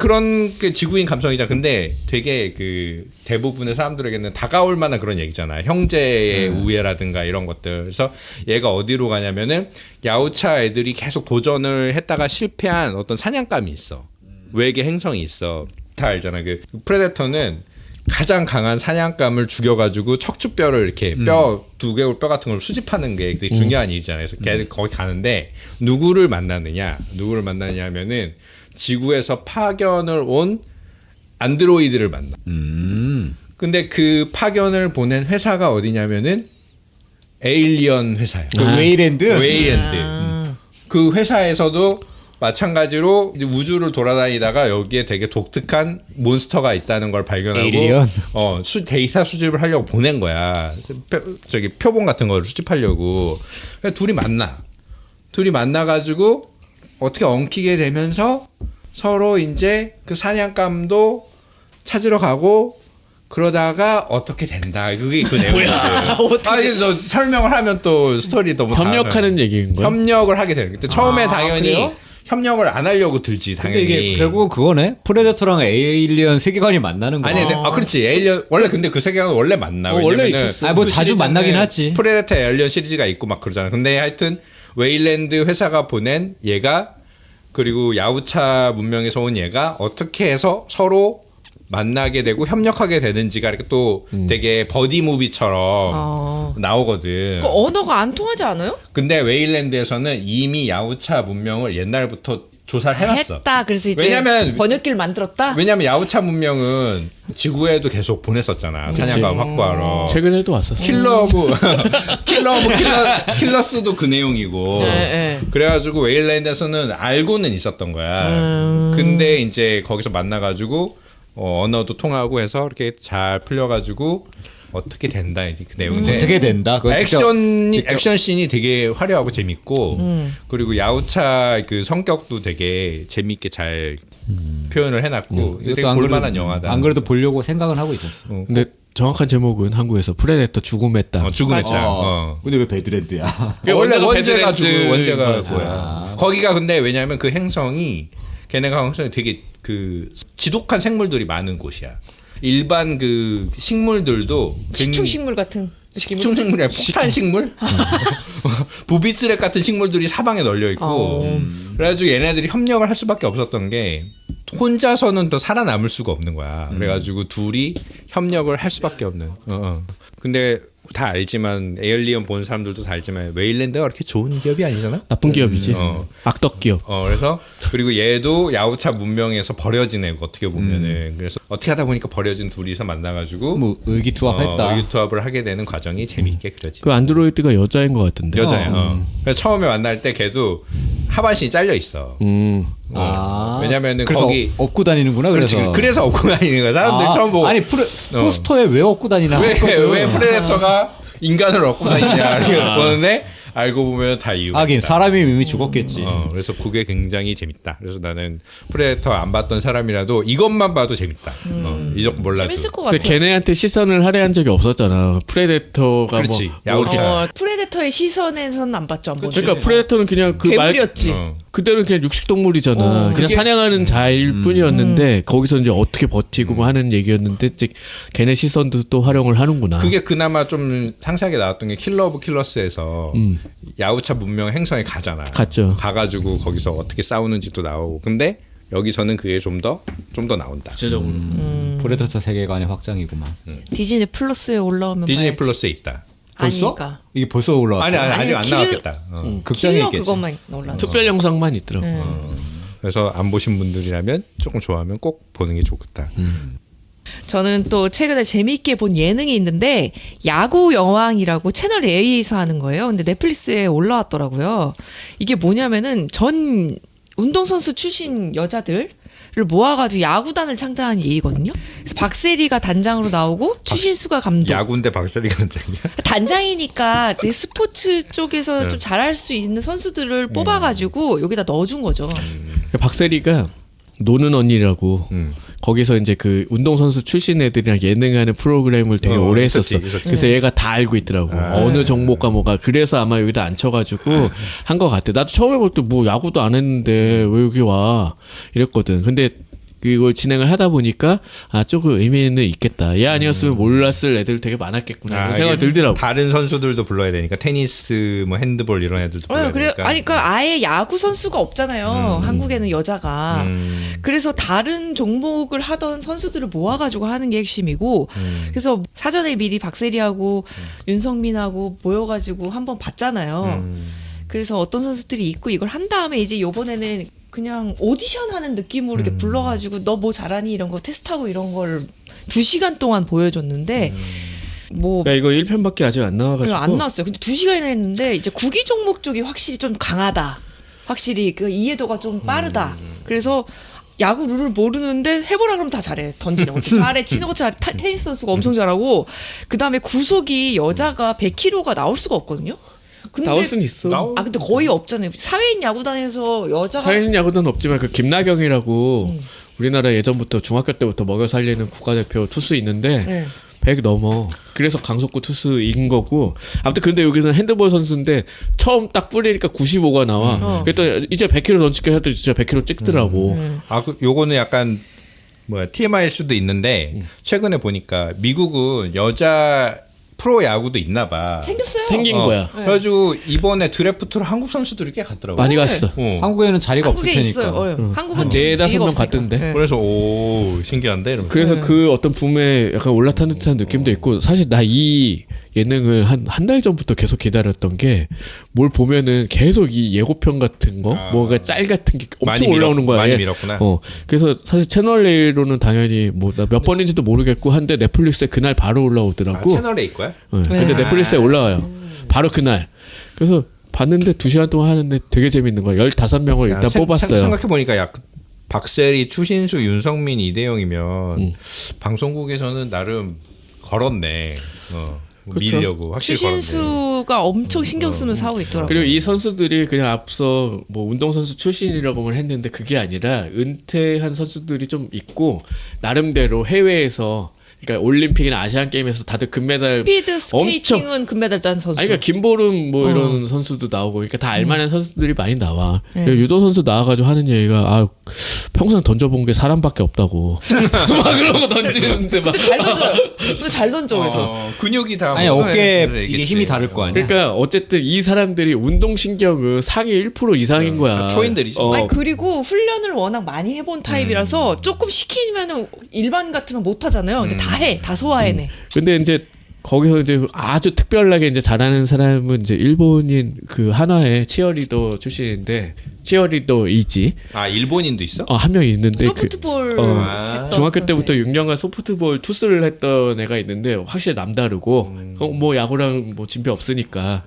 Speaker 5: 그 지구인 감성이잖아. 근데 되게 그 대부분의 사람들에게는 다가올 만한 그런 얘기잖아. 형제의 우애라든가 이런 것들. 그래서 얘가 어디로 가냐면은 야우차 애들이 계속 도전을 했다가 실패한 어떤 사냥감이 있어. 외계 행성이 있어. 다 알잖아. 그 프레데터는 가장 강한 사냥감을 죽여가지고 척추뼈를 이렇게 뼈 두개골 뼈 같은 걸 수집하는 게 되게 중요한 일이잖아요. 그래서 걔들 거기 가는데 누구를 만나느냐 하면은 지구에서 파견을 온 안드로이드를 만나. 근데 그 파견을 보낸 회사가 어디냐면은 에일리언 회사야.
Speaker 3: 그 웨이랜드.
Speaker 5: 웨이랜드. 그 회사에서도 마찬가지로 이제 우주를 돌아다니다가 여기에 되게 독특한 몬스터가 있다는 걸 발견하고
Speaker 3: 에일리언?
Speaker 5: 데이터 수집을 하려고 보낸 거야. 저기 표본 같은 걸 수집하려고. 둘이 만나가지고 어떻게 엉키게 되면서 서로 이제 그 사냥감도 찾으러 가고 그러다가 어떻게 된다. 그게 그 내용이야. 아니 너 설명을 하면 또 스토리 너무
Speaker 2: 협력하는 얘기인 거야?
Speaker 5: 협력을 하게 되는. 근데 처음에 당연히
Speaker 4: 그래요?
Speaker 5: 협력을 안 하려고 들지
Speaker 3: 근데
Speaker 5: 당연히.
Speaker 3: 이게 결국은 그거네. 프레데터랑 에일리언 세계관이 만나는 거.
Speaker 5: 아니, 그렇지. 에일리언 원래 근데 그 세계관은 원래 만나.
Speaker 2: 원래
Speaker 5: 왜냐면은
Speaker 2: 있었어.
Speaker 3: 아, 뭐
Speaker 5: 그
Speaker 3: 자주
Speaker 5: 시리즈는
Speaker 3: 만나긴 하지.
Speaker 5: 프레데터 에일리언 시리즈가 있고 막 그러잖아. 근데 하여튼 웨일랜드 회사가 보낸 얘가 그리고 야우차 문명에서 온 얘가 어떻게 해서 서로 만나게 되고 협력하게 되는지가 이렇게 또 되게 버디 무비처럼 나오거든.
Speaker 4: 그 언어가 안 통하지 않아요?
Speaker 5: 근데 웨일랜드에서는 이미 야우차 문명을 옛날부터 조사를 해놨어.
Speaker 4: 했다. 그래서 이제
Speaker 5: 왜냐면-
Speaker 4: 번역기를 만들었다.
Speaker 5: 왜냐면 야우차 문명은 지구에도 계속 보냈었잖아. 사냥감 확보하러.
Speaker 2: 최근에도 왔었어.
Speaker 5: 킬러스도 그 내용이고.
Speaker 4: 네.
Speaker 5: 그래가지고 웨일랜드에서는 알고는 있었던 거야. 근데 이제 거기서 만나가지고 언어도 통하고 해서 이렇게 잘 풀려가지고 어떻게 된다 이제 그 내용인데.
Speaker 3: 어떻게 된다. 그거
Speaker 5: 액션 씬이 되게 화려하고 재밌고 그리고 야우차 그 성격도 되게 재밌게 잘 표현을 해놨고 되게
Speaker 3: 이것도 안
Speaker 5: 볼만한
Speaker 3: 그래도-
Speaker 5: 영화다.
Speaker 3: 안 그래도 보려고 생각은 하고 있었어.
Speaker 2: 근데 정확한 제목은 한국에서 프레데터 죽음의 땅.
Speaker 5: 죽음의 땅.
Speaker 3: 근데 왜 배드랜드야?
Speaker 5: 원래 원제가
Speaker 2: 배드랜드
Speaker 5: 원제가
Speaker 2: 거였어요.
Speaker 5: 뭐야? 거기가 근데 왜냐하면 그 행성이 걔네가 행성이 되게 그 지독한 생물들이 많은 곳이야. 일반 그 식물들도
Speaker 4: 식충식물 같은.
Speaker 5: 식충식물이 아니라 폭탄 식물? 부비스렉 같은 식물들이 사방에 널려 있고 그래가지고 얘네들이 협력을 할 수밖에 없었던 게 혼자서는 더 살아남을 수가 없는 거야. 그래가지고 둘이 협력을 할 수밖에 없는. 근데 다 알지만 에일리언 본 사람들도 다 알지만 웨일랜드가 그렇게 좋은 기업이 아니잖아.
Speaker 2: 나쁜 기업이지. 악덕 기업.
Speaker 5: 그래서 그리고 얘도 야우차 문명에서 버려진 애고 어떻게 보면은 그래서 어떻게 하다 보니까 버려진 둘이서 만나가지고
Speaker 3: 뭐 의기투합했다.
Speaker 5: 의기투합을 하게 되는 과정이 재밌게 그려지.
Speaker 2: 그 안드로이드가 여자인 것 같은데.
Speaker 5: 여자야. 그래서 처음에 만날 때 걔도 하반신이 잘려 있어. 왜냐면은
Speaker 3: 그래서
Speaker 5: 거기
Speaker 3: 업고 다니는구나.
Speaker 5: 그렇지.
Speaker 3: 그래서
Speaker 5: 그래서 업고 다니는 거야. 사람들이 처음 보고
Speaker 3: 아니 포스터에 왜 업고 다니나?
Speaker 5: 왜 프레데터가 인간을 업고 다니냐 이렇게 보는데 알고 보면 다 이유가
Speaker 3: 하긴
Speaker 5: 있다.
Speaker 3: 사람이 이미 죽었겠지.
Speaker 5: 그래서 그게 굉장히 재밌다. 그래서 나는 프레데터 안 봤던 사람이라도 이것만 봐도 재밌다. 이 정도 몰라도.
Speaker 4: 재밌을 것
Speaker 2: 근데
Speaker 4: 같아.
Speaker 2: 걔네한테 시선을 할애한 적이 없었잖아. 프레데터가
Speaker 5: 그렇지.
Speaker 2: 뭐.
Speaker 5: 야우차.
Speaker 4: 프레데터의 시선에서는 안 봤죠. 안 보죠.
Speaker 2: 그러니까 프레데터는 그냥 그 말
Speaker 4: 괴물이었지.
Speaker 2: 그대로 그냥 육식 동물이잖아. 그냥
Speaker 5: 그게-
Speaker 2: 사냥하는 자일 뿐이었는데 거기서 이제 어떻게 버티고 뭐 하는 얘기였는데 이제 걔네 시선도 또 활용을 하는구나.
Speaker 5: 그게 그나마 좀 상세하게 나왔던 게 킬러 오브 킬러스에서 야우차 문명 행성에 가잖아.
Speaker 2: 갔죠.
Speaker 5: 가가지고 거기서 어떻게 싸우는지도 나오고. 근데 여기서는 그게 좀 더 나온다.
Speaker 2: 구체적으로.
Speaker 3: 프레데터 세계관의 확장이구만.
Speaker 4: 디즈니 플러스에 올라오면
Speaker 5: 디즈니
Speaker 4: 봐야지.
Speaker 5: 플러스에 있다.
Speaker 3: 벌써?
Speaker 4: 아니니까.
Speaker 3: 이게 벌써 올라왔어.
Speaker 5: 아니 아직 안
Speaker 4: 킬-
Speaker 5: 나왔겠다.
Speaker 3: 극장에
Speaker 4: 킬러
Speaker 3: 있겠지.
Speaker 4: 그것만 올라.
Speaker 2: 특별 영상만 있더라고.
Speaker 5: 그래서 안 보신 분들이라면 조금 좋아하면 꼭 보는 게 좋겠다.
Speaker 4: 저는 또 최근에 재미있게 본 예능이 있는데 야구 여왕이라고 채널 A에서 하는 거예요. 근데 넷플릭스에 올라왔더라고요. 이게 뭐냐면은 전 운동선수 출신 여자들 모아가지고 야구단을 창단한 얘기거든요. 그래서 박세리가 단장으로 나오고 추신수가 감독.
Speaker 5: 야구인데 박세리가 단장이야?
Speaker 4: 단장이니까 그 스포츠 쪽에서 좀 잘할 수 있는 선수들을 뽑아가지고 여기다 넣어준 거죠.
Speaker 2: 박세리가 노는 언니라고 거기서 이제 그 운동선수 출신 애들이랑 예능하는 프로그램을 되게 오래 했었어.
Speaker 5: 있었지.
Speaker 2: 그래서 얘가 다 알고 있더라고. 어느 종목과 뭐가. 그래서 아마 여기다 앉혀가지고 한 것 같아. 나도 처음에 볼 때 뭐 야구도 안 했는데 왜 여기 와 이랬거든. 근데 이걸 진행을 하다 보니까 아 조금 의미는 있겠다. 얘 아니었으면 몰랐을 애들 되게 많았겠구나 이런 생각이 들더라고.
Speaker 5: 다른 선수들도 불러야 되니까 테니스, 뭐 핸드볼 이런 애들도 불러야
Speaker 4: 그래,
Speaker 5: 되니까.
Speaker 4: 아니, 그러니까 아예 야구 선수가 없잖아요. 한국에는 여자가. 그래서 다른 종목을 하던 선수들을 모아가지고 하는 게 핵심이고, 그래서 사전에 미리 박세리하고 윤성민하고 모여가지고 한번 봤잖아요. 그래서 어떤 선수들이 있고 이걸 한 다음에 이제 요번에는 그냥 오디션 하는 느낌으로 이렇게 불러가지고 너 뭐 잘하니 이런 거 테스트하고 이런 걸 2시간 동안 보여줬는데 뭐
Speaker 2: 야 이거 1편밖에 아직 안 나와가지고
Speaker 4: 안 나왔어요. 근데 2시간이나 했는데 이제 구기 종목 쪽이 확실히 좀 강하다. 확실히 그 이해도가 좀 빠르다. 그래서 야구 룰을 모르는데 해보라 그러면 다 잘해. 던지는 것도 잘해. 치는 것도 잘해. 테니스 선수가 엄청 잘하고 그다음에 구속이 여자가 100kg가 나올 수가 없거든요. 근데
Speaker 2: 나올 수는 있어.
Speaker 4: 근데 거의 없잖아요. 사회인 야구단에서 여자가
Speaker 2: 사회인 야구는 없지만 그 김나경이라고 우리나라 예전부터 중학교 때부터 먹여 살리는 국가대표 투수 있는데 100 넘어. 그래서 강속구 투수인 거고. 아무튼 근데 여기서는 핸드볼 선수인데 처음 딱 뿌리니까 95가 나와. 그랬더니 이제 100kg 던질게 했더니 진짜 100kg 찍더라고.
Speaker 5: 요거는 약간 뭐야 TMI일 수도 있는데 최근에 보니까 미국은 여자 프로 야구도 있나 봐.
Speaker 4: 생겼어요.
Speaker 2: 생긴 거야.
Speaker 5: 그래가지고 이번에 드래프트로 한국 선수들이 꽤 갔더라고.
Speaker 2: 많이 갔어.
Speaker 3: 한국에는 자리가 없을
Speaker 4: 한국에
Speaker 3: 테니까.
Speaker 4: 있어요. 한국은
Speaker 2: 한 4-5명
Speaker 4: 없으니까.
Speaker 2: 갔던데.
Speaker 4: 네.
Speaker 5: 그래서 오 신기한데 이러면서.
Speaker 2: 그래서 그 어떤 붐에 약간 올라타는 듯한 느낌도 있고 사실 나 이 예능을 한 달 전부터 계속 기다렸던 게 뭘 보면은 계속 이 예고편 같은 거 뭐가 짤 같은 게 엄청 올라오는 거야.
Speaker 5: 많이 밀었구나.
Speaker 2: 그래서 사실 채널 A로는 당연히 뭐 나 몇 번인지도 모르겠고 한데 넷플릭스에 그날 바로 올라오더라고.
Speaker 5: 채널 A 거야?
Speaker 2: 근데 넷플릭스에 올라와요. 바로 그날. 그래서 봤는데 2시간 동안 하는데 되게 재밌는 거야. 15명을 일단 뽑았어요.
Speaker 5: 생각해보니까 박세리, 추신수, 윤성민, 이대영이면 방송국에서는 나름 걸었네. 밀려고 확실히 걸었네.
Speaker 4: 추신수가 엄청 신경 쓰면서 하고 있더라고요.
Speaker 2: 그리고 이 선수들이 그냥 앞서 뭐 운동선수 출신이라고만 했는데 그게 아니라 은퇴한 선수들이 좀 있고 나름대로 해외에서 그러니까 올림픽이나 아시안 게임에서 다들 금메달
Speaker 4: 스피드 스케이팅은 금메달 딴 선수.
Speaker 2: 아니 그러니까 김보름 뭐 이런 선수도 나오고 그러니까 다 알만한 선수들이 많이 나와. 유도 선수 나와가지고 하는 얘기가 평생 던져본 게 사람밖에 없다고. 막 그런 거 던지는데 막.
Speaker 4: 근데 잘 던져요. 근데 잘 던져 그래서.
Speaker 5: 근육이 다.
Speaker 3: 아니
Speaker 5: 뭐
Speaker 3: 어깨
Speaker 5: 그래서
Speaker 3: 이게
Speaker 5: 얘기했지.
Speaker 3: 힘이 다를 거 아니야.
Speaker 2: 그러니까 어쨌든 이 사람들이 운동 신경은 상위 1% 이상인 거야.
Speaker 5: 초인들이죠.
Speaker 4: 아니 그리고 훈련을 워낙 많이 해본 타입이라서 조금 시키면은 일반 같으면 못 하잖아요. 근데 다 해, 다 소화해내.
Speaker 2: 근데 이제 거기서 이제 아주 특별하게 이제 잘하는 사람은 이제 일본인 그 한화의 치어리더 출신인데 치어리더이지.
Speaker 5: 일본인도 있어?
Speaker 2: 한 명 있는데
Speaker 4: 소프트볼 했던
Speaker 2: 중학교 때부터
Speaker 4: 선수예요.
Speaker 2: 6년간 소프트볼 투수를 했던 애가 있는데 확실히 남다르고 뭐 야구랑 뭐 진배 없으니까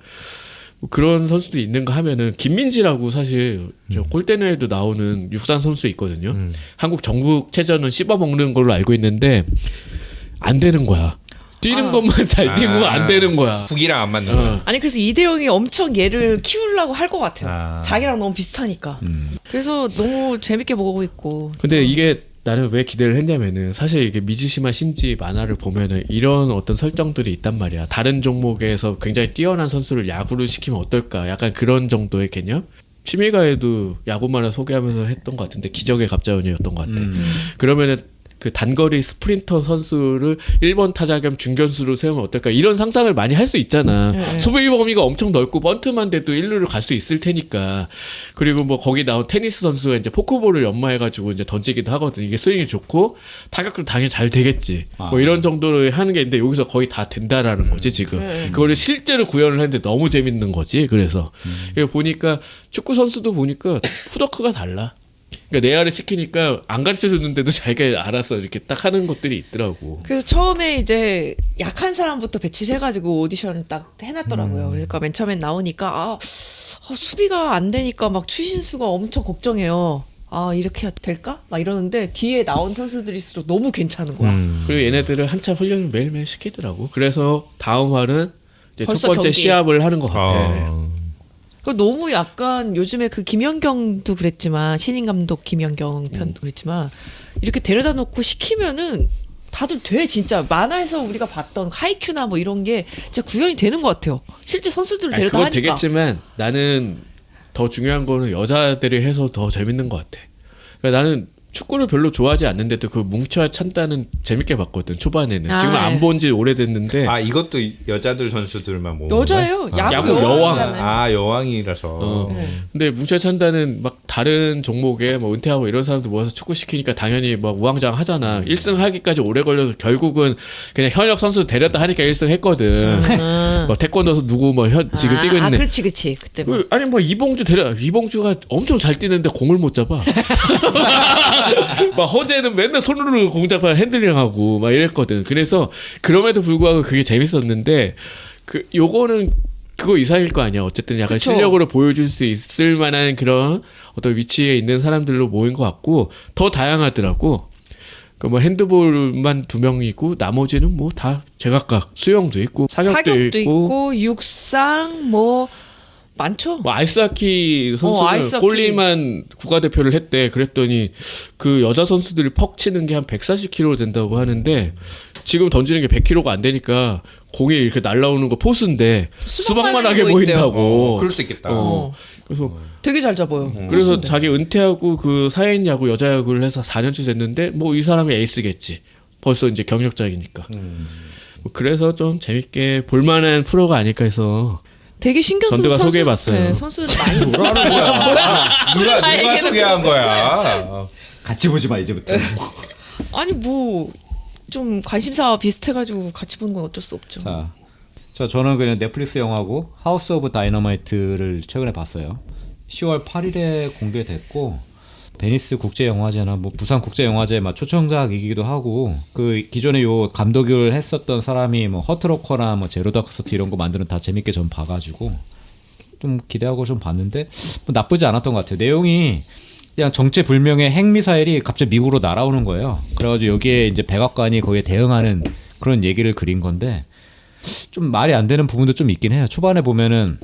Speaker 2: 뭐 그런 선수도 있는 거 하면은 김민지라고 사실 저 골대녀에도 나오는 육상 선수 있거든요. 한국 전국체전은 씹어먹는 걸로 알고 있는데 안 되는 거야. 뛰는 것만 잘 뛰고 안 되는 거야.
Speaker 5: 국이랑 안 맞는 거야.
Speaker 4: 아니 그래서 이대영이 엄청 얘를 키우려고 할 것 같아요. 자기랑 너무 비슷하니까. 그래서 너무 재밌게 보고 있고.
Speaker 2: 근데 이게 나는 왜 기대를 했냐면은 사실 이게 미즈시마 신지 만화를 보면은 이런 어떤 설정들이 있단 말이야. 다른 종목에서 굉장히 뛰어난 선수를 야구를 시키면 어떨까? 약간 그런 정도의 개념? 취미가에도 야구 만화 소개하면서 했던 것 같은데 기적의 갑자원이었던 것 같아. 그러면은 그 단거리 스프린터 선수를 1번 타자 겸 중견수로 세우면 어떨까 이런 상상을 많이 할 수 있잖아. 수비 범위가 엄청 넓고 번트만 돼도 1루를 갈 수 있을 테니까. 그리고 뭐 거기 나온 테니스 선수가 이제 포크볼을 연마해가지고 이제 던지기도 하거든. 이게 스윙이 좋고 타격도 당연히 잘 되겠지. 뭐 이런 정도로 하는 게 있는데 여기서 거의 다 된다라는 거지 지금. 그거를 실제로 구현을 했는데 너무 재밌는 거지. 그래서 이거 보니까 축구 선수도 보니까 푸더크가 달라. 그러니까 내야를 시키니까 안 가르쳐 주는데도 자기가 알아서 이렇게 딱 하는 것들이 있더라고.
Speaker 4: 그래서 처음에 이제 약한 사람부터 배치를 해가지고 오디션을 딱 해놨더라고요. 그러니까 맨 처음에 나오니까 수비가 안 되니까 막 추신수가 엄청 걱정해요. 아 이렇게 될까? 막 이러는데 뒤에 나온 선수들일수록 너무 괜찮은 거야.
Speaker 2: 그리고 얘네들은 한참 훈련을 매일매일 시키더라고. 그래서 다음 화는 이제 첫
Speaker 4: 벌써
Speaker 2: 번째
Speaker 4: 경기.
Speaker 2: 시합을 하는 것 같아.
Speaker 4: 그 너무 약간 요즘에 그 김연경도 그랬지만 신인 감독 김연경 편도 그랬지만 이렇게 데려다 놓고 시키면은 다들 돼 진짜 만화에서 우리가 봤던 하이큐나 뭐 이런 게 진짜 구현이 되는 것 같아요. 실제 선수들을
Speaker 2: 아니,
Speaker 4: 데려다
Speaker 2: 그건
Speaker 4: 하니까.
Speaker 2: 되겠지만 나는 더 중요한 거는 여자들이 해서 더 재밌는 것 같아. 그러니까 나는 축구를 별로 좋아하지 않는데도 그 뭉쳐야 찬다는 재밌게 봤거든 초반에는.
Speaker 4: 아,
Speaker 2: 지금
Speaker 4: 네.
Speaker 2: 안 본 지 오래됐는데.
Speaker 5: 아 이것도 여자들 선수들만 모으는
Speaker 4: 여자예요.
Speaker 5: 거야?
Speaker 4: 야구,
Speaker 2: 야구 여왕.
Speaker 4: 여왕이잖아요.
Speaker 5: 아 여왕이라서.
Speaker 2: 어.
Speaker 4: 네.
Speaker 2: 근데 뭉쳐야 찬다는 막 다른 종목에 뭐 은퇴하고 이런 사람들 모아서 축구 시키니까 당연히 막 우왕좌왕 하잖아. 1승 하기까지 오래 걸려서 결국은 그냥 현역 선수 데려다 하니까 1승 했거든. 뭐 태권도에서 누구 뭐 지금 뛰고 있는.
Speaker 4: 그렇지 그때 뭐.
Speaker 2: 아니 뭐 이봉주가 엄청 잘 뛰는데 공을 못 잡아. 막 허재는 맨날 손으로 공 잡아 핸들링하고 막 이랬거든. 그래서 그럼에도 불구하고 그게 재밌었는데 그 요거는 그거 이상일 거 아니야. 어쨌든 약간
Speaker 4: 그쵸.
Speaker 2: 실력으로 보여줄 수 있을 만한 그런 어떤 위치에 있는 사람들로 모인 것 같고 더 다양하더라고. 그 뭐 핸드볼만 2명이고 나머지는 뭐 다 제각각 수영도 있고 사격도
Speaker 4: 있고 육상 뭐 많죠.
Speaker 2: 뭐 아이스하키 선수는
Speaker 4: 아이스하키.
Speaker 2: 골리만 국가대표를 했대. 그랬더니 그 여자 선수들이 퍽 치는 게 한 140kg 된다고 하는데 지금 던지는 게 100kg가 안 되니까 공이 이렇게 날라오는 거 포수인데 수박만하게 보인다고.
Speaker 5: 그럴 수 있겠다.
Speaker 2: 그래서
Speaker 4: 되게 잘 잡아요.
Speaker 2: 그래서 자기 은퇴하고 그 사회인 야구 여자 야구를 해서 4년째 됐는데 뭐 이 사람이 에이스겠지. 벌써 이제 경력자이니까. 뭐 그래서 좀 재밌게 볼만한 프로가 아닐까 해서
Speaker 4: 되게 신경 쓰는
Speaker 2: 전두가
Speaker 4: 선수
Speaker 2: 소개해봤어요.
Speaker 4: 네, 선수들 많이
Speaker 5: 뭐라는 거야? 누가 소개한 거야?
Speaker 3: 같이 보지 마 이제부터.
Speaker 4: 아니 뭐 좀 관심사 비슷해가지고 같이 보는 건 어쩔 수 없죠.
Speaker 3: 저는 그냥 넷플릭스 영화고 하우스 오브 다이너마이트를 최근에 봤어요. 10월 8일에 공개됐고 베니스 국제영화제나 뭐 부산 국제영화제 막 초청작이기도 하고 그 기존에 요 감독을 했었던 사람이 뭐 허트로커나 뭐 제로 다크서트 이런 거 만드는 다 재밌게 전 봐가지고 좀 기대하고 좀 봤는데 뭐 나쁘지 않았던 것 같아요. 내용이 그냥 정체불명의 핵미사일이 갑자기 미국으로 날아오는 거예요. 그래가지고 여기에 이제 백악관이 거기에 대응하는 그런 얘기를 그린 건데 좀 말이 안 되는 부분도 좀 있긴 해요. 초반에 보면은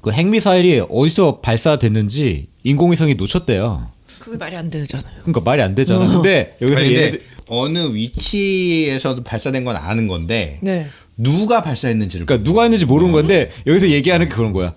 Speaker 3: 그 핵미사일이 어디서 발사됐는지 인공위성이 놓쳤대요.
Speaker 4: 그게 말이 안 되잖아요.
Speaker 3: 그러니까 말이 안 되잖아. 근데 여기서
Speaker 5: 아니, 근데
Speaker 3: 얘네들
Speaker 5: 어느 위치에서도 발사된 건 아는 건데
Speaker 4: 네.
Speaker 5: 누가 발사했는지를
Speaker 3: 그러니까 누가 했는지 모르는 건데 여기서 얘기하는 게 그런 거야.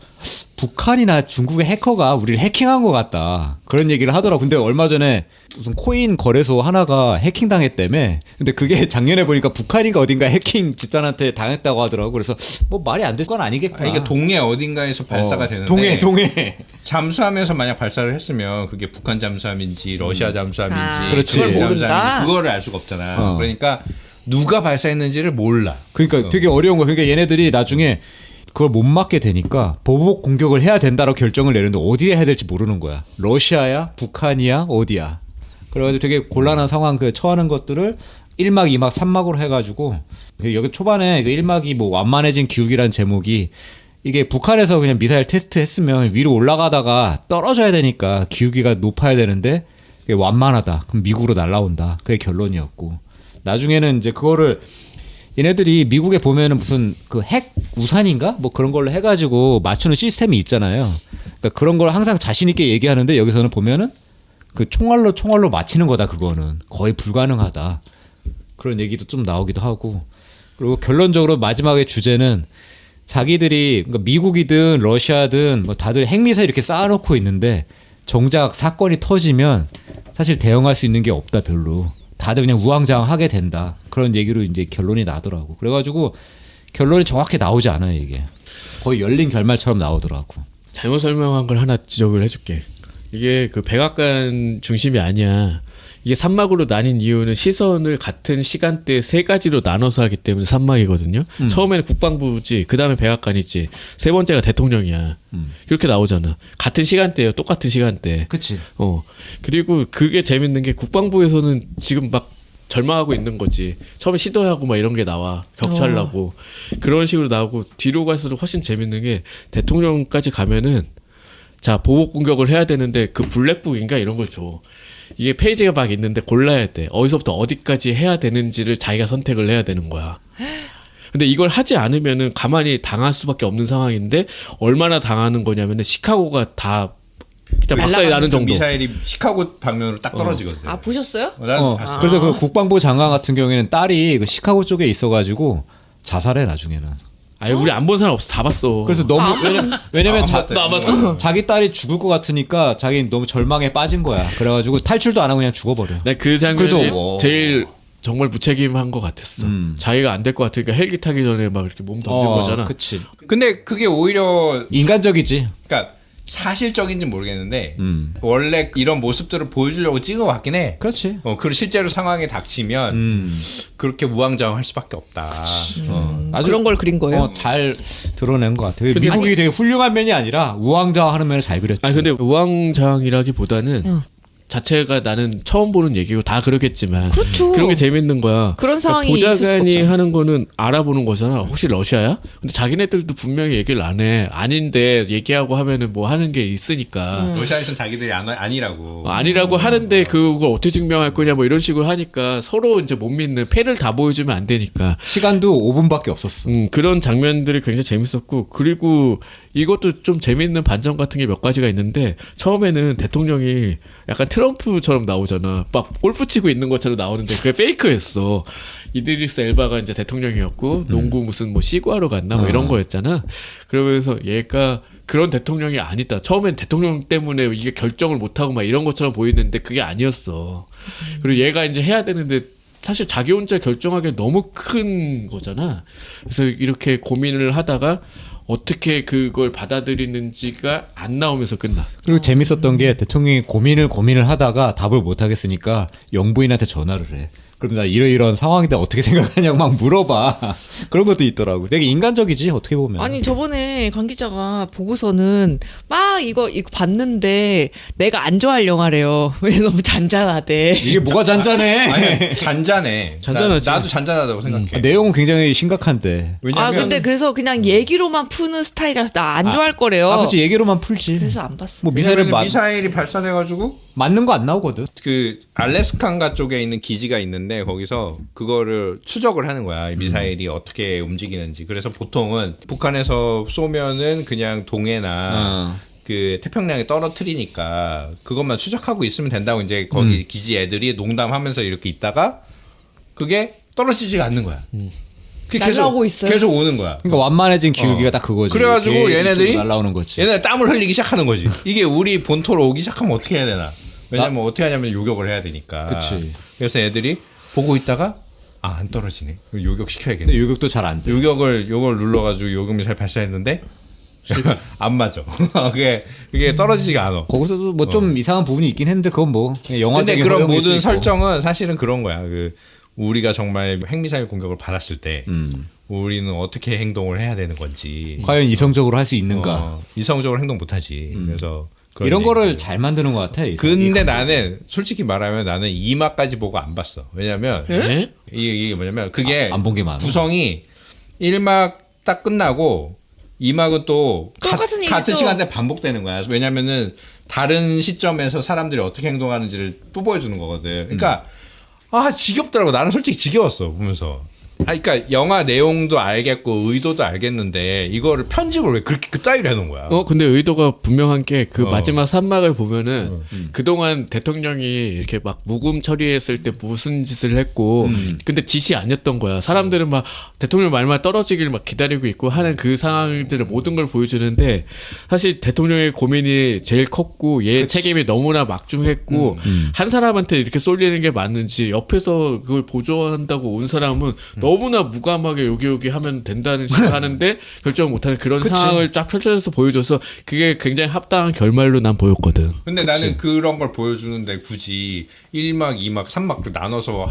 Speaker 3: 북한이나 중국의 해커가 우리를 해킹한 것 같다. 그런 얘기를 하더라고. 근데 얼마 전에 무슨 코인 거래소 하나가 해킹당했다며. 근데 그게 작년에 보니까 북한인가 어딘가 해킹 집단한테 당했다고 하더라고. 그래서 뭐 말이 안 될 건 아니겠구나.
Speaker 5: 이게 동해 어딘가에서 발사가 되는데
Speaker 3: 동해.
Speaker 5: 잠수함에서 만약 발사를 했으면 그게 북한 잠수함인지 러시아 잠수함인지
Speaker 4: 아,
Speaker 3: 그렇지.
Speaker 5: 독일
Speaker 4: 그걸 모른다.
Speaker 5: 잠수함인지 그거를 알 수가 없잖아. 그러니까 누가 발사했는지를 몰라.
Speaker 3: 그러니까 되게 어려운 거야. 그러니까 얘네들이 나중에 그걸 못 막게 되니까 보복 공격을 해야 된다라고 결정을 내는데 어디에 해야 될지 모르는 거야. 러시아야? 북한이야? 어디야? 그래가지고 되게 곤란한 상황 그 처하는 것들을 1막, 2막, 3막으로 해가지고 여기 초반에 그 1막이 뭐 완만해진 기울기라는 제목이 이게 북한에서 그냥 미사일 테스트 했으면 위로 올라가다가 떨어져야 되니까 기울기가 높아야 되는데 그게 완만하다. 그럼 미국으로 날아온다. 그게 결론이었고 나중에는 이제 그거를 얘네들이 미국에 보면은 무슨 그 핵 우산인가 뭐 그런 걸로 해가지고 맞추는 시스템이 있잖아요. 그러니까 그런 걸 항상 자신 있게 얘기하는데 여기서는 보면은 그 총알로 맞히는 거다. 그거는 거의 불가능하다. 그런 얘기도 좀 나오기도 하고 그리고 결론적으로 마지막에 주제는 자기들이 그러니까 미국이든 러시아든 뭐 다들 핵미사일 이렇게 쌓아놓고 있는데 정작 사건이 터지면 사실 대응할 수 있는 게 없다 별로. 다들 그냥 우왕좌왕하게 된다. 그런 얘기로 이제 결론이 나더라고. 그래가지고 결론이 정확히 나오지 않아요 이게. 거의 열린 결말처럼 나오더라고.
Speaker 2: 잘못 설명한 걸 하나 지적을 해줄게. 이게 그 백악관 중심이 아니야. 이게 3막으로 나뉜 이유는 시선을 같은 시간대에 3가지로 나눠서 하기 때문에 3막이거든요. 처음에는 국방부지, 그 다음에 백악관이지, 세 번째가 대통령이야. 이렇게 나오잖아. 같은 시간대예요. 똑같은 시간대.
Speaker 3: 그치.
Speaker 2: 그리고 그게 재밌는 게 국방부에서는 지금 막 절망하고 있는 거지. 처음에 시도하고 막 이런 게 나와. 격추하려고. 그런 식으로 나오고 뒤로 갈수록 훨씬 재밌는 게 대통령까지 가면은 자 보복 공격을 해야 되는데 그 블랙북인가 이런 걸 줘. 이게 페이지가 막 있는데 골라야 돼. 어디서부터 어디까지 해야 되는지를 자기가 선택을 해야 되는 거야. 근데 이걸 하지 않으면은 가만히 당할 수밖에 없는 상황인데 얼마나 당하는 거냐면은 시카고가 다 그냥 박살이 나는 정도.
Speaker 5: 미사일이 시카고 방면으로 딱 떨어지거든.
Speaker 4: 아 보셨어요?
Speaker 5: 난 봤어.
Speaker 3: 그래서 그 국방부 장관 같은 경우에는 딸이 그 시카고 쪽에 있어가지고 자살해 나중에는.
Speaker 2: 아니 우리 안 본 사람 없어. 다 봤어.
Speaker 3: 그래서 너무 왜냐면
Speaker 2: 너 안 봤어?
Speaker 3: 자기 딸이 죽을 것 같으니까 자기 너무 절망에 빠진 거야. 그래가지고 탈출도 안 하고 그냥 죽어버려.
Speaker 2: 나 그 장면이
Speaker 3: 그래도 뭐-
Speaker 2: 제일 정말 무책임한 것 같았어. 자기가 안 될 것 같으니까 헬기 타기 전에 막 이렇게 몸 던진 거잖아.
Speaker 3: 그치.
Speaker 5: 근데 그게 오히려
Speaker 3: 인간적이지.
Speaker 5: 그러니까 사실적인지 모르겠는데 원래 이런 모습들을 보여주려고 찍은 것 같긴 해.
Speaker 3: 그렇지.
Speaker 5: 그리고 실제로 상황에 닥치면 그렇게 우왕좌왕할 수밖에 없다.
Speaker 3: 아주
Speaker 4: 그런 걸 그린 거예요.
Speaker 3: 잘 드러낸 것 같아요. 미국이 되게 훌륭한 면이 아니라 우왕좌왕하는 면을 잘 그렸지.
Speaker 2: 아니 근데 우왕좌왕이라기보다는 자체가 나는 처음 보는 얘기고 다 그러겠지만
Speaker 4: 그렇죠.
Speaker 2: 그런 게 재밌는 거야.
Speaker 4: 그런 상황이 있을 수가
Speaker 2: 보좌관이
Speaker 4: 없잖아.
Speaker 2: 하는 거는 알아보는 거잖아. 혹시 러시아야? 근데 자기네들도 분명히 얘기를 안 해. 아닌데 얘기하고 하면은 뭐 하는 게 있으니까.
Speaker 5: 러시아에서는 자기들이 아니라고.
Speaker 2: 아니라고 하는데 그걸 어떻게 증명할 거냐 뭐 이런 식으로 하니까 서로 이제 못 믿는 패를 다 보여주면 안 되니까.
Speaker 3: 시간도 5분밖에 없었어.
Speaker 2: 그런 장면들이 굉장히 재밌었고 그리고 이것도 좀 재밌는 반전 같은 게 몇 가지가 있는데 처음에는 대통령이 약간 트럼프처럼 나오잖아. 막 골프 치고 있는 것처럼 나오는데 그게 페이크였어. 이드리스 엘바가 이제 대통령이었고 농구 무슨 뭐 시구하러 갔나 뭐 이런 거였잖아. 그러면서 얘가 그런 대통령이 아니다. 처음엔 대통령 때문에 이게 결정을 못하고 막 이런 것처럼 보이는데 그게 아니었어. 그리고 얘가 이제 해야 되는데 사실 자기 혼자 결정하기 너무 큰 거잖아. 그래서 이렇게 고민을 하다가 어떻게 그걸 받아들이는지가 안 나오면서 끝나.
Speaker 3: 그리고 재밌었던 게 대통령이 고민을 하다가 답을 못 하겠으니까 영부인한테 전화를 해. 그럼 나 이런 상황인데 어떻게 생각하냐고 막 물어봐. 그런 것도 있더라고. 되게 인간적이지 어떻게 보면.
Speaker 4: 아니 저번에 관 기자가 보고서는 막 이거 봤는데 내가 안 좋아할 영화래요. 왜 너무 잔잔하대.
Speaker 3: 이게 뭐가 잔잔해?
Speaker 5: 아니 잔잔해.
Speaker 2: 잔잔하지.
Speaker 5: 나도 잔잔하다고 생각해.
Speaker 3: 내용은 굉장히 심각한데.
Speaker 5: 왜냐면
Speaker 4: 근데 그래서 그냥 얘기로만 푸는 스타일이라서 나 안 좋아할 거래요.
Speaker 3: 그렇지 얘기로만 풀지.
Speaker 4: 그래서 안 봤어.
Speaker 3: 뭐 미사일을
Speaker 5: 미사일이 발사돼가지고
Speaker 3: 맞는 거 안 나오거든.
Speaker 5: 그 알래스칸가 쪽에 있는 기지가 있는데 거기서 그거를 추적을 하는 거야. 이 미사일이 어떻게 움직이는지. 그래서 보통은 북한에서 쏘면은 그냥 동해나 그 태평양에 떨어뜨리니까 그것만 추적하고 있으면 된다고 이제 거기 기지 애들이 농담하면서 이렇게 있다가 그게 떨어지지가 않는 거야. 그게
Speaker 4: 날라오고 있어요.
Speaker 5: 계속 오는 거야.
Speaker 3: 그러니까 완만해진 기울기가 딱 그거지.
Speaker 5: 그래가지고
Speaker 3: 이게
Speaker 5: 얘네들이
Speaker 3: 이쪽으로 날라오는 거지.
Speaker 5: 얘네 땀을 흘리기 시작하는 거지. 이게 우리 본토로 오기 시작하면 어떻게 해야 되나? 왜냐면 어떻게 하냐면 요격을 해야 되니까.
Speaker 3: 그치.
Speaker 5: 그래서 애들이 보고 있다가 안 떨어지네. 요격 시켜야겠네.
Speaker 3: 근데 요격도 잘 안 돼.
Speaker 5: 요걸 눌러가지고 요격 미사일 발사했는데 안 맞아. 그게 떨어지지가 않아.
Speaker 3: 거기서도 뭐 좀 이상한 부분이 있긴 했는데 그건 뭐 그냥
Speaker 5: 근데
Speaker 3: 영화적인
Speaker 5: 그런
Speaker 3: 허용일 수
Speaker 5: 모든
Speaker 3: 있고.
Speaker 5: 설정은 사실은 그런 거야. 그 우리가 정말 핵미사일 공격을 받았을 때 우리는 어떻게 행동을 해야 되는 건지.
Speaker 3: 과연 이성적으로 할 수 있는가.
Speaker 5: 이성적으로 행동 못하지. 그래서 그런
Speaker 3: 이런 거를
Speaker 5: 얘기들.
Speaker 3: 잘 만드는 것 같아.
Speaker 5: 근데 나는 솔직히 말하면 나는 2막까지 보고 안 봤어. 왜냐면
Speaker 2: 예?
Speaker 5: 이게 뭐냐면 그게
Speaker 3: 안 본 게 많아.
Speaker 5: 구성이 1막 딱 끝나고 2막은 또
Speaker 4: 똑같은 얘기
Speaker 5: 같은
Speaker 4: 또.
Speaker 5: 시간대 반복되는 거야. 왜냐면은 다른 시점에서 사람들이 어떻게 행동하는지를 또 보여주는 거거든. 그러니까 지겹더라고. 나는 솔직히 지겨웠어 보면서. 그러니까 영화 내용도 알겠고 의도도 알겠는데 이거를 편집을 왜 그렇게 그따위로 해놓은 거야?
Speaker 2: 근데 의도가 분명한 게 그 마지막 산막을 보면은 그동안 대통령이 이렇게 막 묵음 처리했을 때 무슨 짓을 했고 근데 짓이 아니었던 거야. 사람들은 막 대통령 말만 떨어지길 막 기다리고 있고 하는 그 상황들을 모든 걸 보여주는데 사실 대통령의 고민이 제일 컸고 얘 책임이 너무나 막중했고 한 사람한테 이렇게 쏠리는 게 맞는지 옆에서 그걸 보조한다고 온 사람은 너무나 무감하게 여기 하면 된다는 식으로 하는데 결정 못하는 그런 상황을 쫙 펼쳐져서 보여줘서 그게 굉장히 합당한 결말로 난 보였거든.
Speaker 5: 근데 나는 그런 걸 보여주는데 굳이 1막, 2막, 3막로 나눠서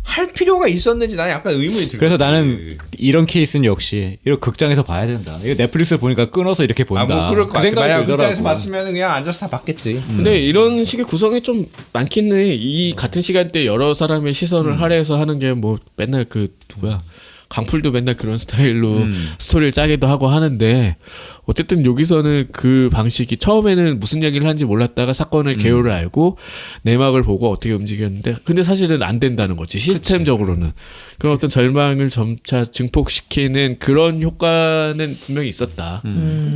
Speaker 5: 할 필요가 있었는지 나는 약간 의문이 들거든.
Speaker 3: 그래서 나는 이런 케이스는 역시 이런 극장에서 봐야 된다. 이거 넷플릭스 보니까 끊어서 이렇게 본다.
Speaker 5: 뭐 그럴 것 같아.
Speaker 3: 생각이
Speaker 5: 만약
Speaker 3: 들더라고.
Speaker 5: 극장에서 봤으면 그냥 앉아서 다 봤겠지.
Speaker 2: 근데 이런 식의 구성이 좀 많긴 해. 이 같은 시간대 여러 사람의 시선을 할애해서 하는 게 뭐 맨날 그 누구야 강풀도 맨날 그런 스타일로 스토리를 짜기도 하고 하는데 어쨌든 여기서는 그 방식이 처음에는 무슨 얘기를 하는지 몰랐다가 사건의 개요를 알고 내막을 보고 어떻게 움직였는데 근데 사실은 안 된다는 거지 시스템적으로는. 그런 어떤 절망을 점차 증폭시키는 그런 효과는 분명히 있었다.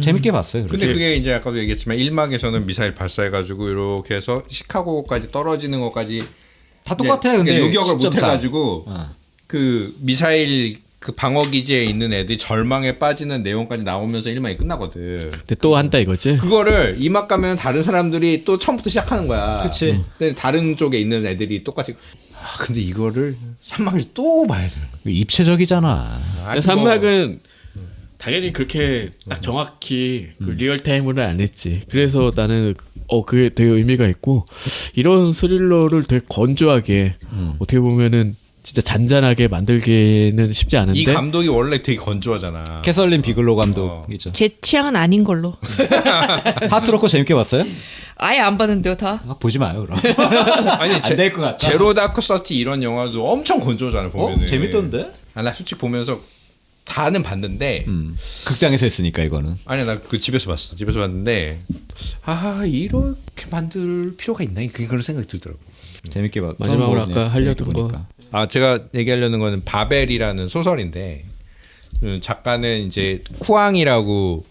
Speaker 3: 재밌게 봤어요.
Speaker 5: 근데 그게 이제 아까도 얘기했지만 1막에서는 미사일 발사해가지고 이렇게 해서 시카고까지 떨어지는 것까지
Speaker 3: 다 똑같아요. 근데
Speaker 5: 요격을 못
Speaker 3: 시점상.
Speaker 5: 해가지고 그 미사일 그 방어 기지에 있는 애들이 절망에 빠지는 내용까지 나오면서 1막이 끝나거든.
Speaker 2: 근데 또 한다 이거지.
Speaker 5: 그거를 2막 가면 다른 사람들이 또 처음부터 시작하는 거야.
Speaker 3: 그치.
Speaker 5: 근데 다른 쪽에 있는 애들이 똑같이. 근데 이거를 3막을 또 봐야 되는 거야.
Speaker 3: 입체적이잖아.
Speaker 5: 아니,
Speaker 2: 산막은 당연히 그렇게 딱 정확히 그 리얼타임으로 안 했지. 그래서 나는 그게 되게 의미가 있고 이런 스릴러를 되게 건조하게 어떻게 보면은 진짜 잔잔하게 만들기는 쉽지 않은데
Speaker 5: 이 감독이 원래 되게 건조하잖아.
Speaker 3: 캐설린 비글로 감독이죠.
Speaker 4: 제 취향은 아닌 걸로.
Speaker 3: 하트로코 재밌게 봤어요?
Speaker 4: 아예 안 봤는데요 다.
Speaker 3: 보지 마요 그럼.
Speaker 5: 아니
Speaker 3: 될 것 같다.
Speaker 5: 제로 다크 서티 이런 영화도 엄청 건조하잖아 보면은.
Speaker 3: 재밌던데?
Speaker 5: 나 솔직히 보면서 다는 봤는데
Speaker 3: 극장에서 했으니까 이거는.
Speaker 5: 아니 나 그 집에서 봤어. 집에서 봤는데 이렇게 만들 필요가 있나 그런 생각이 들더라고.
Speaker 3: 재밌게 봤.
Speaker 2: 마지막으로 아까 하려던 거.
Speaker 5: 제가 얘기하려는 거는 바벨이라는 소설인데 작가는 이제 쿠앙이라고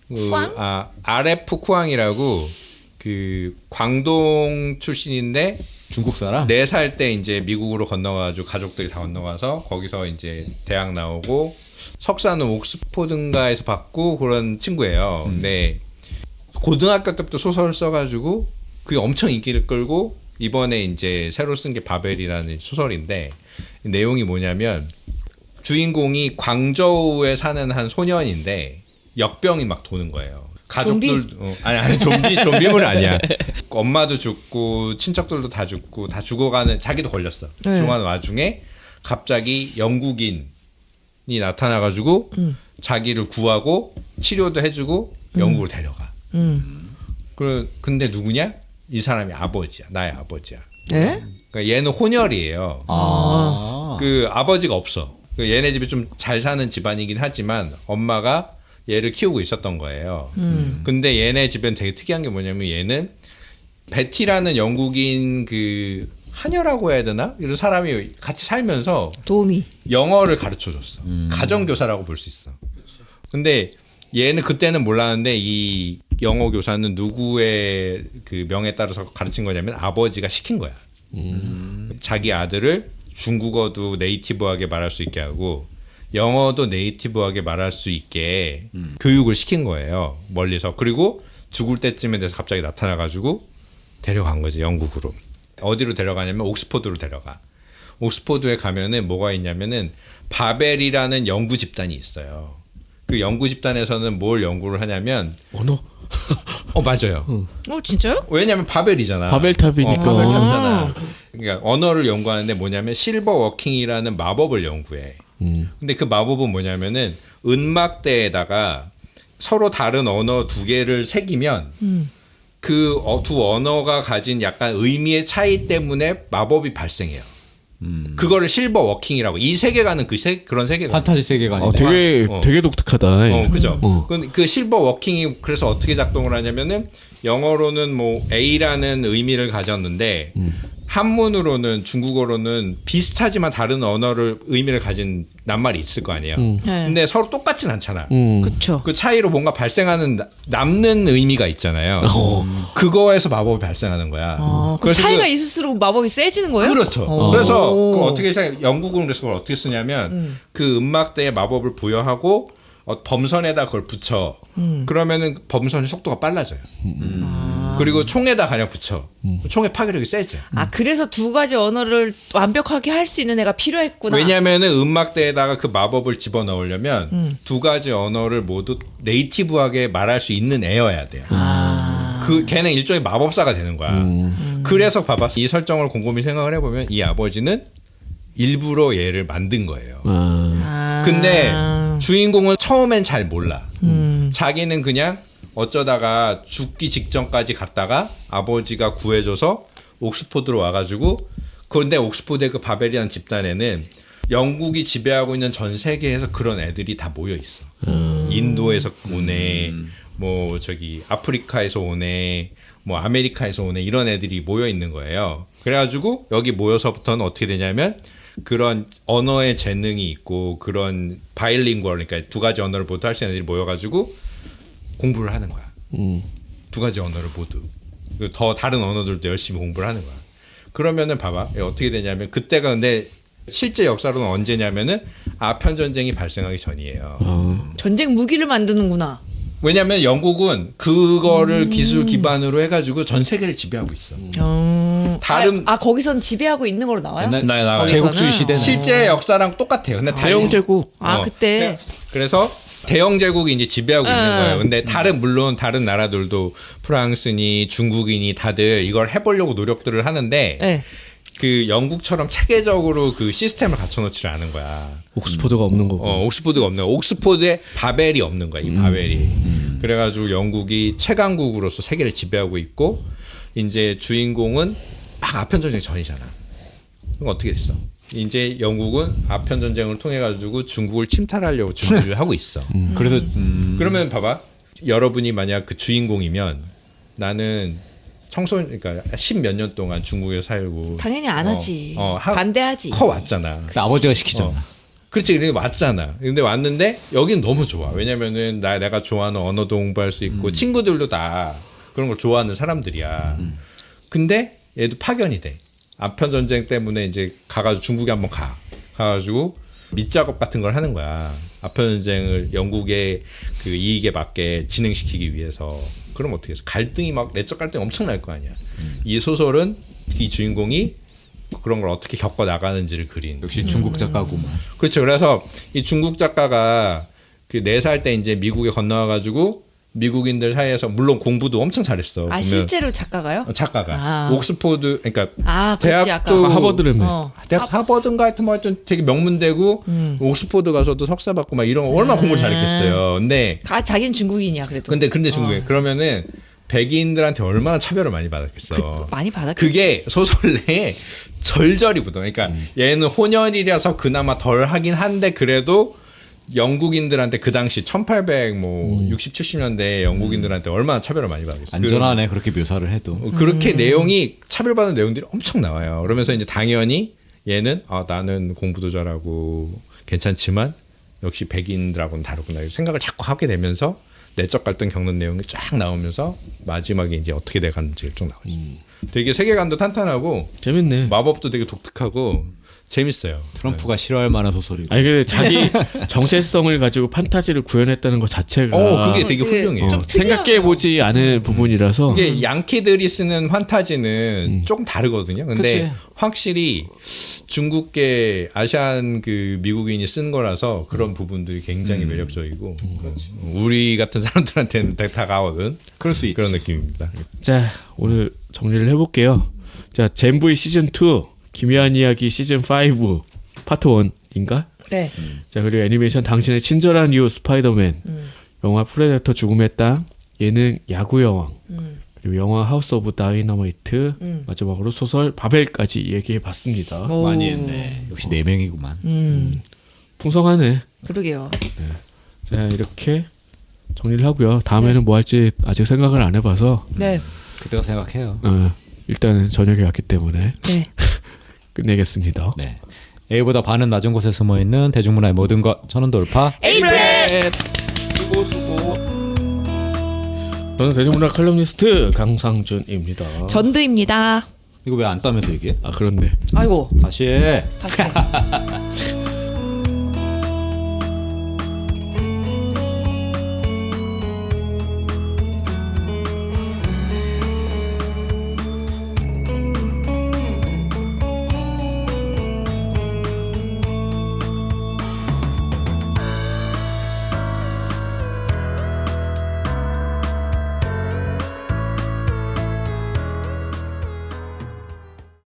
Speaker 4: 쿠앙?
Speaker 5: RF 쿠앙이라고 그 광동 출신인데
Speaker 3: 중국 사람?
Speaker 5: 4살 때 이제 미국으로 건너가지고 가족들이 다 건너가서 거기서 이제 대학 나오고 석사는 옥스포드인가에서 받고 그런 친구예요. 근데 고등학교 때부터 소설을 써가지고 그게 엄청 인기를 끌고 이번에 이제 새로 쓴 게 바벨이라는 소설인데 내용이 뭐냐면 주인공이 광저우에 사는 한 소년인데 역병이 막 도는 거예요. 가족들 아니 좀비물은 아니야. 엄마도 죽고 친척들도 다 죽고 다 죽어가는 자기도 걸렸어.
Speaker 4: 네.
Speaker 5: 죽어가는 와중에 갑자기 영국인이 나타나가지고 자기를 구하고 치료도 해주고 영국으로 데려가. 근데 누구냐? 이 사람이 아버지야. 나의 아버지야.
Speaker 4: 네?
Speaker 5: 그러니까 얘는 혼혈이에요. 그 아버지가 없어. 얘네 집이 좀 잘 사는 집안이긴 하지만 엄마가 얘를 키우고 있었던 거예요. 근데 얘네 집엔 되게 특이한 게 뭐냐면 얘는 베티라는 영국인 그 하녀라고 해야 되나? 이런 사람이 같이 살면서
Speaker 4: 도우미.
Speaker 5: 영어를 가르쳐 줬어. 가정교사라고 볼 수 있어. 근데 얘는 그때는 몰랐는데 이 영어 교사는 누구의 그 명에 따라서 가르친 거냐면 아버지가 시킨 거야. 자기 아들을 중국어도 네이티브하게 말할 수 있게 하고 영어도 네이티브하게 말할 수 있게 교육을 시킨 거예요. 멀리서. 그리고 죽을 때쯤에 돼서 갑자기 나타나가지고 데려간 거지, 영국으로. 어디로 데려가냐면 옥스포드로 데려가. 옥스포드에 가면은 뭐가 있냐면은 바벨이라는 연구 집단이 있어요. 그 연구 집단에서는 뭘 연구를 하냐면
Speaker 2: 언어?
Speaker 5: 맞아요.
Speaker 4: 진짜요?
Speaker 5: 왜냐면 바벨이잖아.
Speaker 2: 바벨탑이니까.
Speaker 5: 바벨탑이잖아. 그러니까 언어를 연구하는데 뭐냐면 실버 워킹이라는 마법을 연구해. 근데 그 마법은 뭐냐면은 은막대에다가 서로 다른 언어 2개를 새기면 그 두 언어가 가진 약간 의미의 차이 때문에 마법이 발생해요. 그거를 실버 워킹이라고. 이 세계관은 그런 세계관.
Speaker 3: 판타지 세계관인데.
Speaker 2: 되게 독특하다.
Speaker 5: 그죠. 그 실버 워킹이 그래서 어떻게 작동을 하냐면은 영어로는 뭐 A라는 의미를 가졌는데 한문으로는 중국어로는 비슷하지만 다른 언어를 의미를 가진 낱말이 있을 거 아니에요.
Speaker 4: 네.
Speaker 5: 근데 서로 똑같진 않잖아.
Speaker 4: 그쵸.
Speaker 5: 그 차이로 뭔가 발생하는 남는 의미가 있잖아요. 그거에서 마법이 발생하는 거야.
Speaker 4: 그
Speaker 5: 그래서
Speaker 4: 차이가 있을수록 마법이 세지는 거예요?
Speaker 5: 그렇죠. 그래서 그 어떻게 영국은 그래서 그걸 어떻게 쓰냐면 그 음막대에 마법을 부여하고 범선에다 그걸 붙여. 그러면은 범선의 속도가 빨라져요. 그리고 총에다 그냥 붙여. 총의 파괴력이 세죠.
Speaker 4: 그래서 2가지 언어를 완벽하게 할 수 있는 애가 필요했구나.
Speaker 5: 왜냐면은 음막대에다가 그 마법을 집어넣으려면 2가지 언어를 모두 네이티브하게 말할 수 있는 애여야 돼요. 그 걔는 일종의 마법사가 되는 거야. 그래서 봐봐, 이 설정을 곰곰이 생각을 해보면 이 아버지는 일부러 얘를 만든 거예요. 근데 주인공은 처음엔 잘 몰라. 자기는 그냥 어쩌다가 죽기 직전까지 갔다가 아버지가 구해줘서 옥스포드로 와가지고, 그런데 옥스포드의 그 바벨이라는 집단에는 영국이 지배하고 있는 전 세계에서 그런 애들이 다 모여 있어. 인도에서 오네, 뭐 저기 아프리카에서 오네, 뭐 아메리카에서 오네 이런 애들이 모여 있는 거예요. 그래가지고 여기 모여서부터는 어떻게 되냐면 그런 언어의 재능이 있고 그런 바일링구얼 그러니까 두 가지 언어를 모두 할 수 있는 애들이 모여가지고 공부를 하는 거야. 두 가지 언어를 모두. 더 다른 언어들도 열심히 공부를 하는 거야. 그러면은 봐봐 어떻게 되냐면 그때가 근데 실제 역사로는 언제냐면은 아편 전쟁이 발생하기 전이에요.
Speaker 4: 전쟁 무기를 만드는구나.
Speaker 5: 왜냐하면 영국은 그거를 기술 기반으로 해가지고 전 세계를 지배하고 있어. 다른
Speaker 4: 거기선 지배하고 있는 걸로 나와요?
Speaker 3: 옛날
Speaker 5: 나와요.
Speaker 3: 제국주의 시대
Speaker 5: 실제 역사랑 똑같아요. 근데
Speaker 2: 대영 제국.
Speaker 4: 그때.
Speaker 5: 그래서 대영 제국이 이제 지배하고 있는 거예요. 근데 물론 다른 나라들도 프랑스니 중국이니 다들 이걸 해보려고 노력들을 하는데
Speaker 4: 네.
Speaker 5: 그 영국처럼 체계적으로 그 시스템을 갖춰놓지를 않은 거야.
Speaker 2: 옥스퍼드가 없는 거고.
Speaker 5: 옥스포드가 없는 거야. 옥스포드에 바벨이 없는 거야. 이 바벨이. 그래가지고 영국이 최강국으로서 세계를 지배하고 있고 이제 주인공은 막 아편 전쟁 전이잖아. 그럼 어떻게 됐어? 이제 영국은 아편 전쟁을 통해 가지고 중국을 침탈하려고 준비를 하고 있어.
Speaker 3: 그래서
Speaker 5: 그러면 봐봐. 여러분이 만약 그 주인공이면 나는 청소년 그러니까 10몇 년 동안 중국에 살고
Speaker 4: 당연히 안 하지.
Speaker 5: 하-
Speaker 4: 반대하지.
Speaker 5: 커 왔잖아.
Speaker 3: 아버지가 시키잖아.
Speaker 5: 그렇지, 근데 왔잖아. 근데 왔는데 여긴 너무 좋아. 왜냐면은 내가 좋아하는 언어도 공부할 수 있고 친구들도 다 그런 걸 좋아하는 사람들이야. 근데 얘도 파견이 돼. 아편 전쟁 때문에 이제 가가지고 중국에 한번 가가지고 밑작업 같은 걸 하는 거야. 아편 전쟁을 영국의 그 이익에 맞게 진행시키기 위해서. 그럼 어떻게 해서 갈등이 막 내적 갈등이 엄청 날 거 아니야. 이 소설은 이 주인공이 그런 걸 어떻게 겪어 나가는지를 그린.
Speaker 3: 역시 중국 작가구만.
Speaker 5: 그렇죠. 그래서 이 중국 작가가 그 4살 때 이제 미국에 건너와가지고 미국인들 사이에서 물론 공부도 엄청 잘했어. 보면
Speaker 4: 실제로 작가가요?
Speaker 5: 작가가 옥스포드 그러니까
Speaker 4: 그렇지,
Speaker 5: 대학도
Speaker 4: 아까.
Speaker 2: 하버드라며.
Speaker 5: 대학 하버드인가 하여튼 뭐 하여튼 되게 명문대고 옥스포드 가서도 석사 받고 막 이런 거 얼마나 공부를 잘했겠어요. 근데
Speaker 4: 자기는 중국인이야 그래도.
Speaker 5: 근데 중국에 그러면은 백인들한테 얼마나 차별을 많이 받았겠어.
Speaker 4: 많이 받았겠지.
Speaker 5: 그게 소설 내에 절절히 묻어. 그러니까 얘는 혼혈이라서 그나마 덜 하긴 한데 그래도 영국인들한테 그 당시 1860, 70년대 영국인들한테 얼마나 차별을 많이 받았겠어.
Speaker 3: 안전하네 그렇게 묘사를 해도.
Speaker 5: 그렇게 내용이 차별받는 내용들이 엄청 나와요. 그러면서 이제 당연히 얘는 나는 공부도 잘하고 괜찮지만 역시 백인들하고는 다르구나 생각을 자꾸 하게 되면서 내적 갈등 겪는 내용이 쫙 나오면서 마지막에 이제 어떻게 돼가는지를 쭉 나오지. 되게 세계관도 탄탄하고
Speaker 2: 재밌네.
Speaker 5: 마법도 되게 독특하고 재밌어요.
Speaker 3: 트럼프가 싫어할 만한 소설이고.
Speaker 2: 아니 근데 자기 정체성을 가지고 판타지를 구현했다는 것 자체가
Speaker 5: 그게 되게 훌륭해요.
Speaker 4: 좀
Speaker 2: 생각해 보지 않은 부분이라서
Speaker 5: 이게 양키들이 쓰는 판타지는 조금 다르거든요. 근데
Speaker 3: 그치.
Speaker 5: 확실히 중국계 아시안 그 미국인이 쓴 거라서 그런 부분들이 굉장히 매력적이고 우리 같은 사람들한테는 다가오는
Speaker 3: 그럴 수 있지.
Speaker 5: 그런 느낌입니다.
Speaker 2: 자 오늘 정리를 해볼게요. 자 젠브이 시즌 2 기묘한 이야기 시즌 5 파트 1인가?
Speaker 4: 네.
Speaker 2: 자 그리고 애니메이션 당신의 친절한 이웃 스파이더맨, 영화 프레데터 죽음의 땅, 예능 야구 여왕, 그리고 영화 하우스 오브 다이너마이트, 마지막으로 소설 바벨까지 얘기해봤습니다.
Speaker 3: 많이 했네. 역시 4명이구만.
Speaker 2: 풍성하네.
Speaker 4: 그러게요.
Speaker 2: 자 이렇게 정리를 하고요. 다음에는 뭐 할지 아직 생각을 안 해봐서
Speaker 4: 네.
Speaker 3: 그때가 생각해요.
Speaker 2: 일단은 저녁에 왔기 때문에
Speaker 4: 네.
Speaker 2: 끝내겠습니다.
Speaker 3: 네. A보다 반은 낮은 곳에 숨어있는 대중문화의 모든 것 천원 돌파.
Speaker 4: 에이블렛.
Speaker 2: 수고. 저는 대중문화 칼럼니스트 강상준입니다.
Speaker 4: 전드입니다.
Speaker 3: 이거 왜 안 따면서 얘기해?
Speaker 2: 아 그렇네.
Speaker 4: 아이고.
Speaker 3: 다시 해.
Speaker 4: 다시.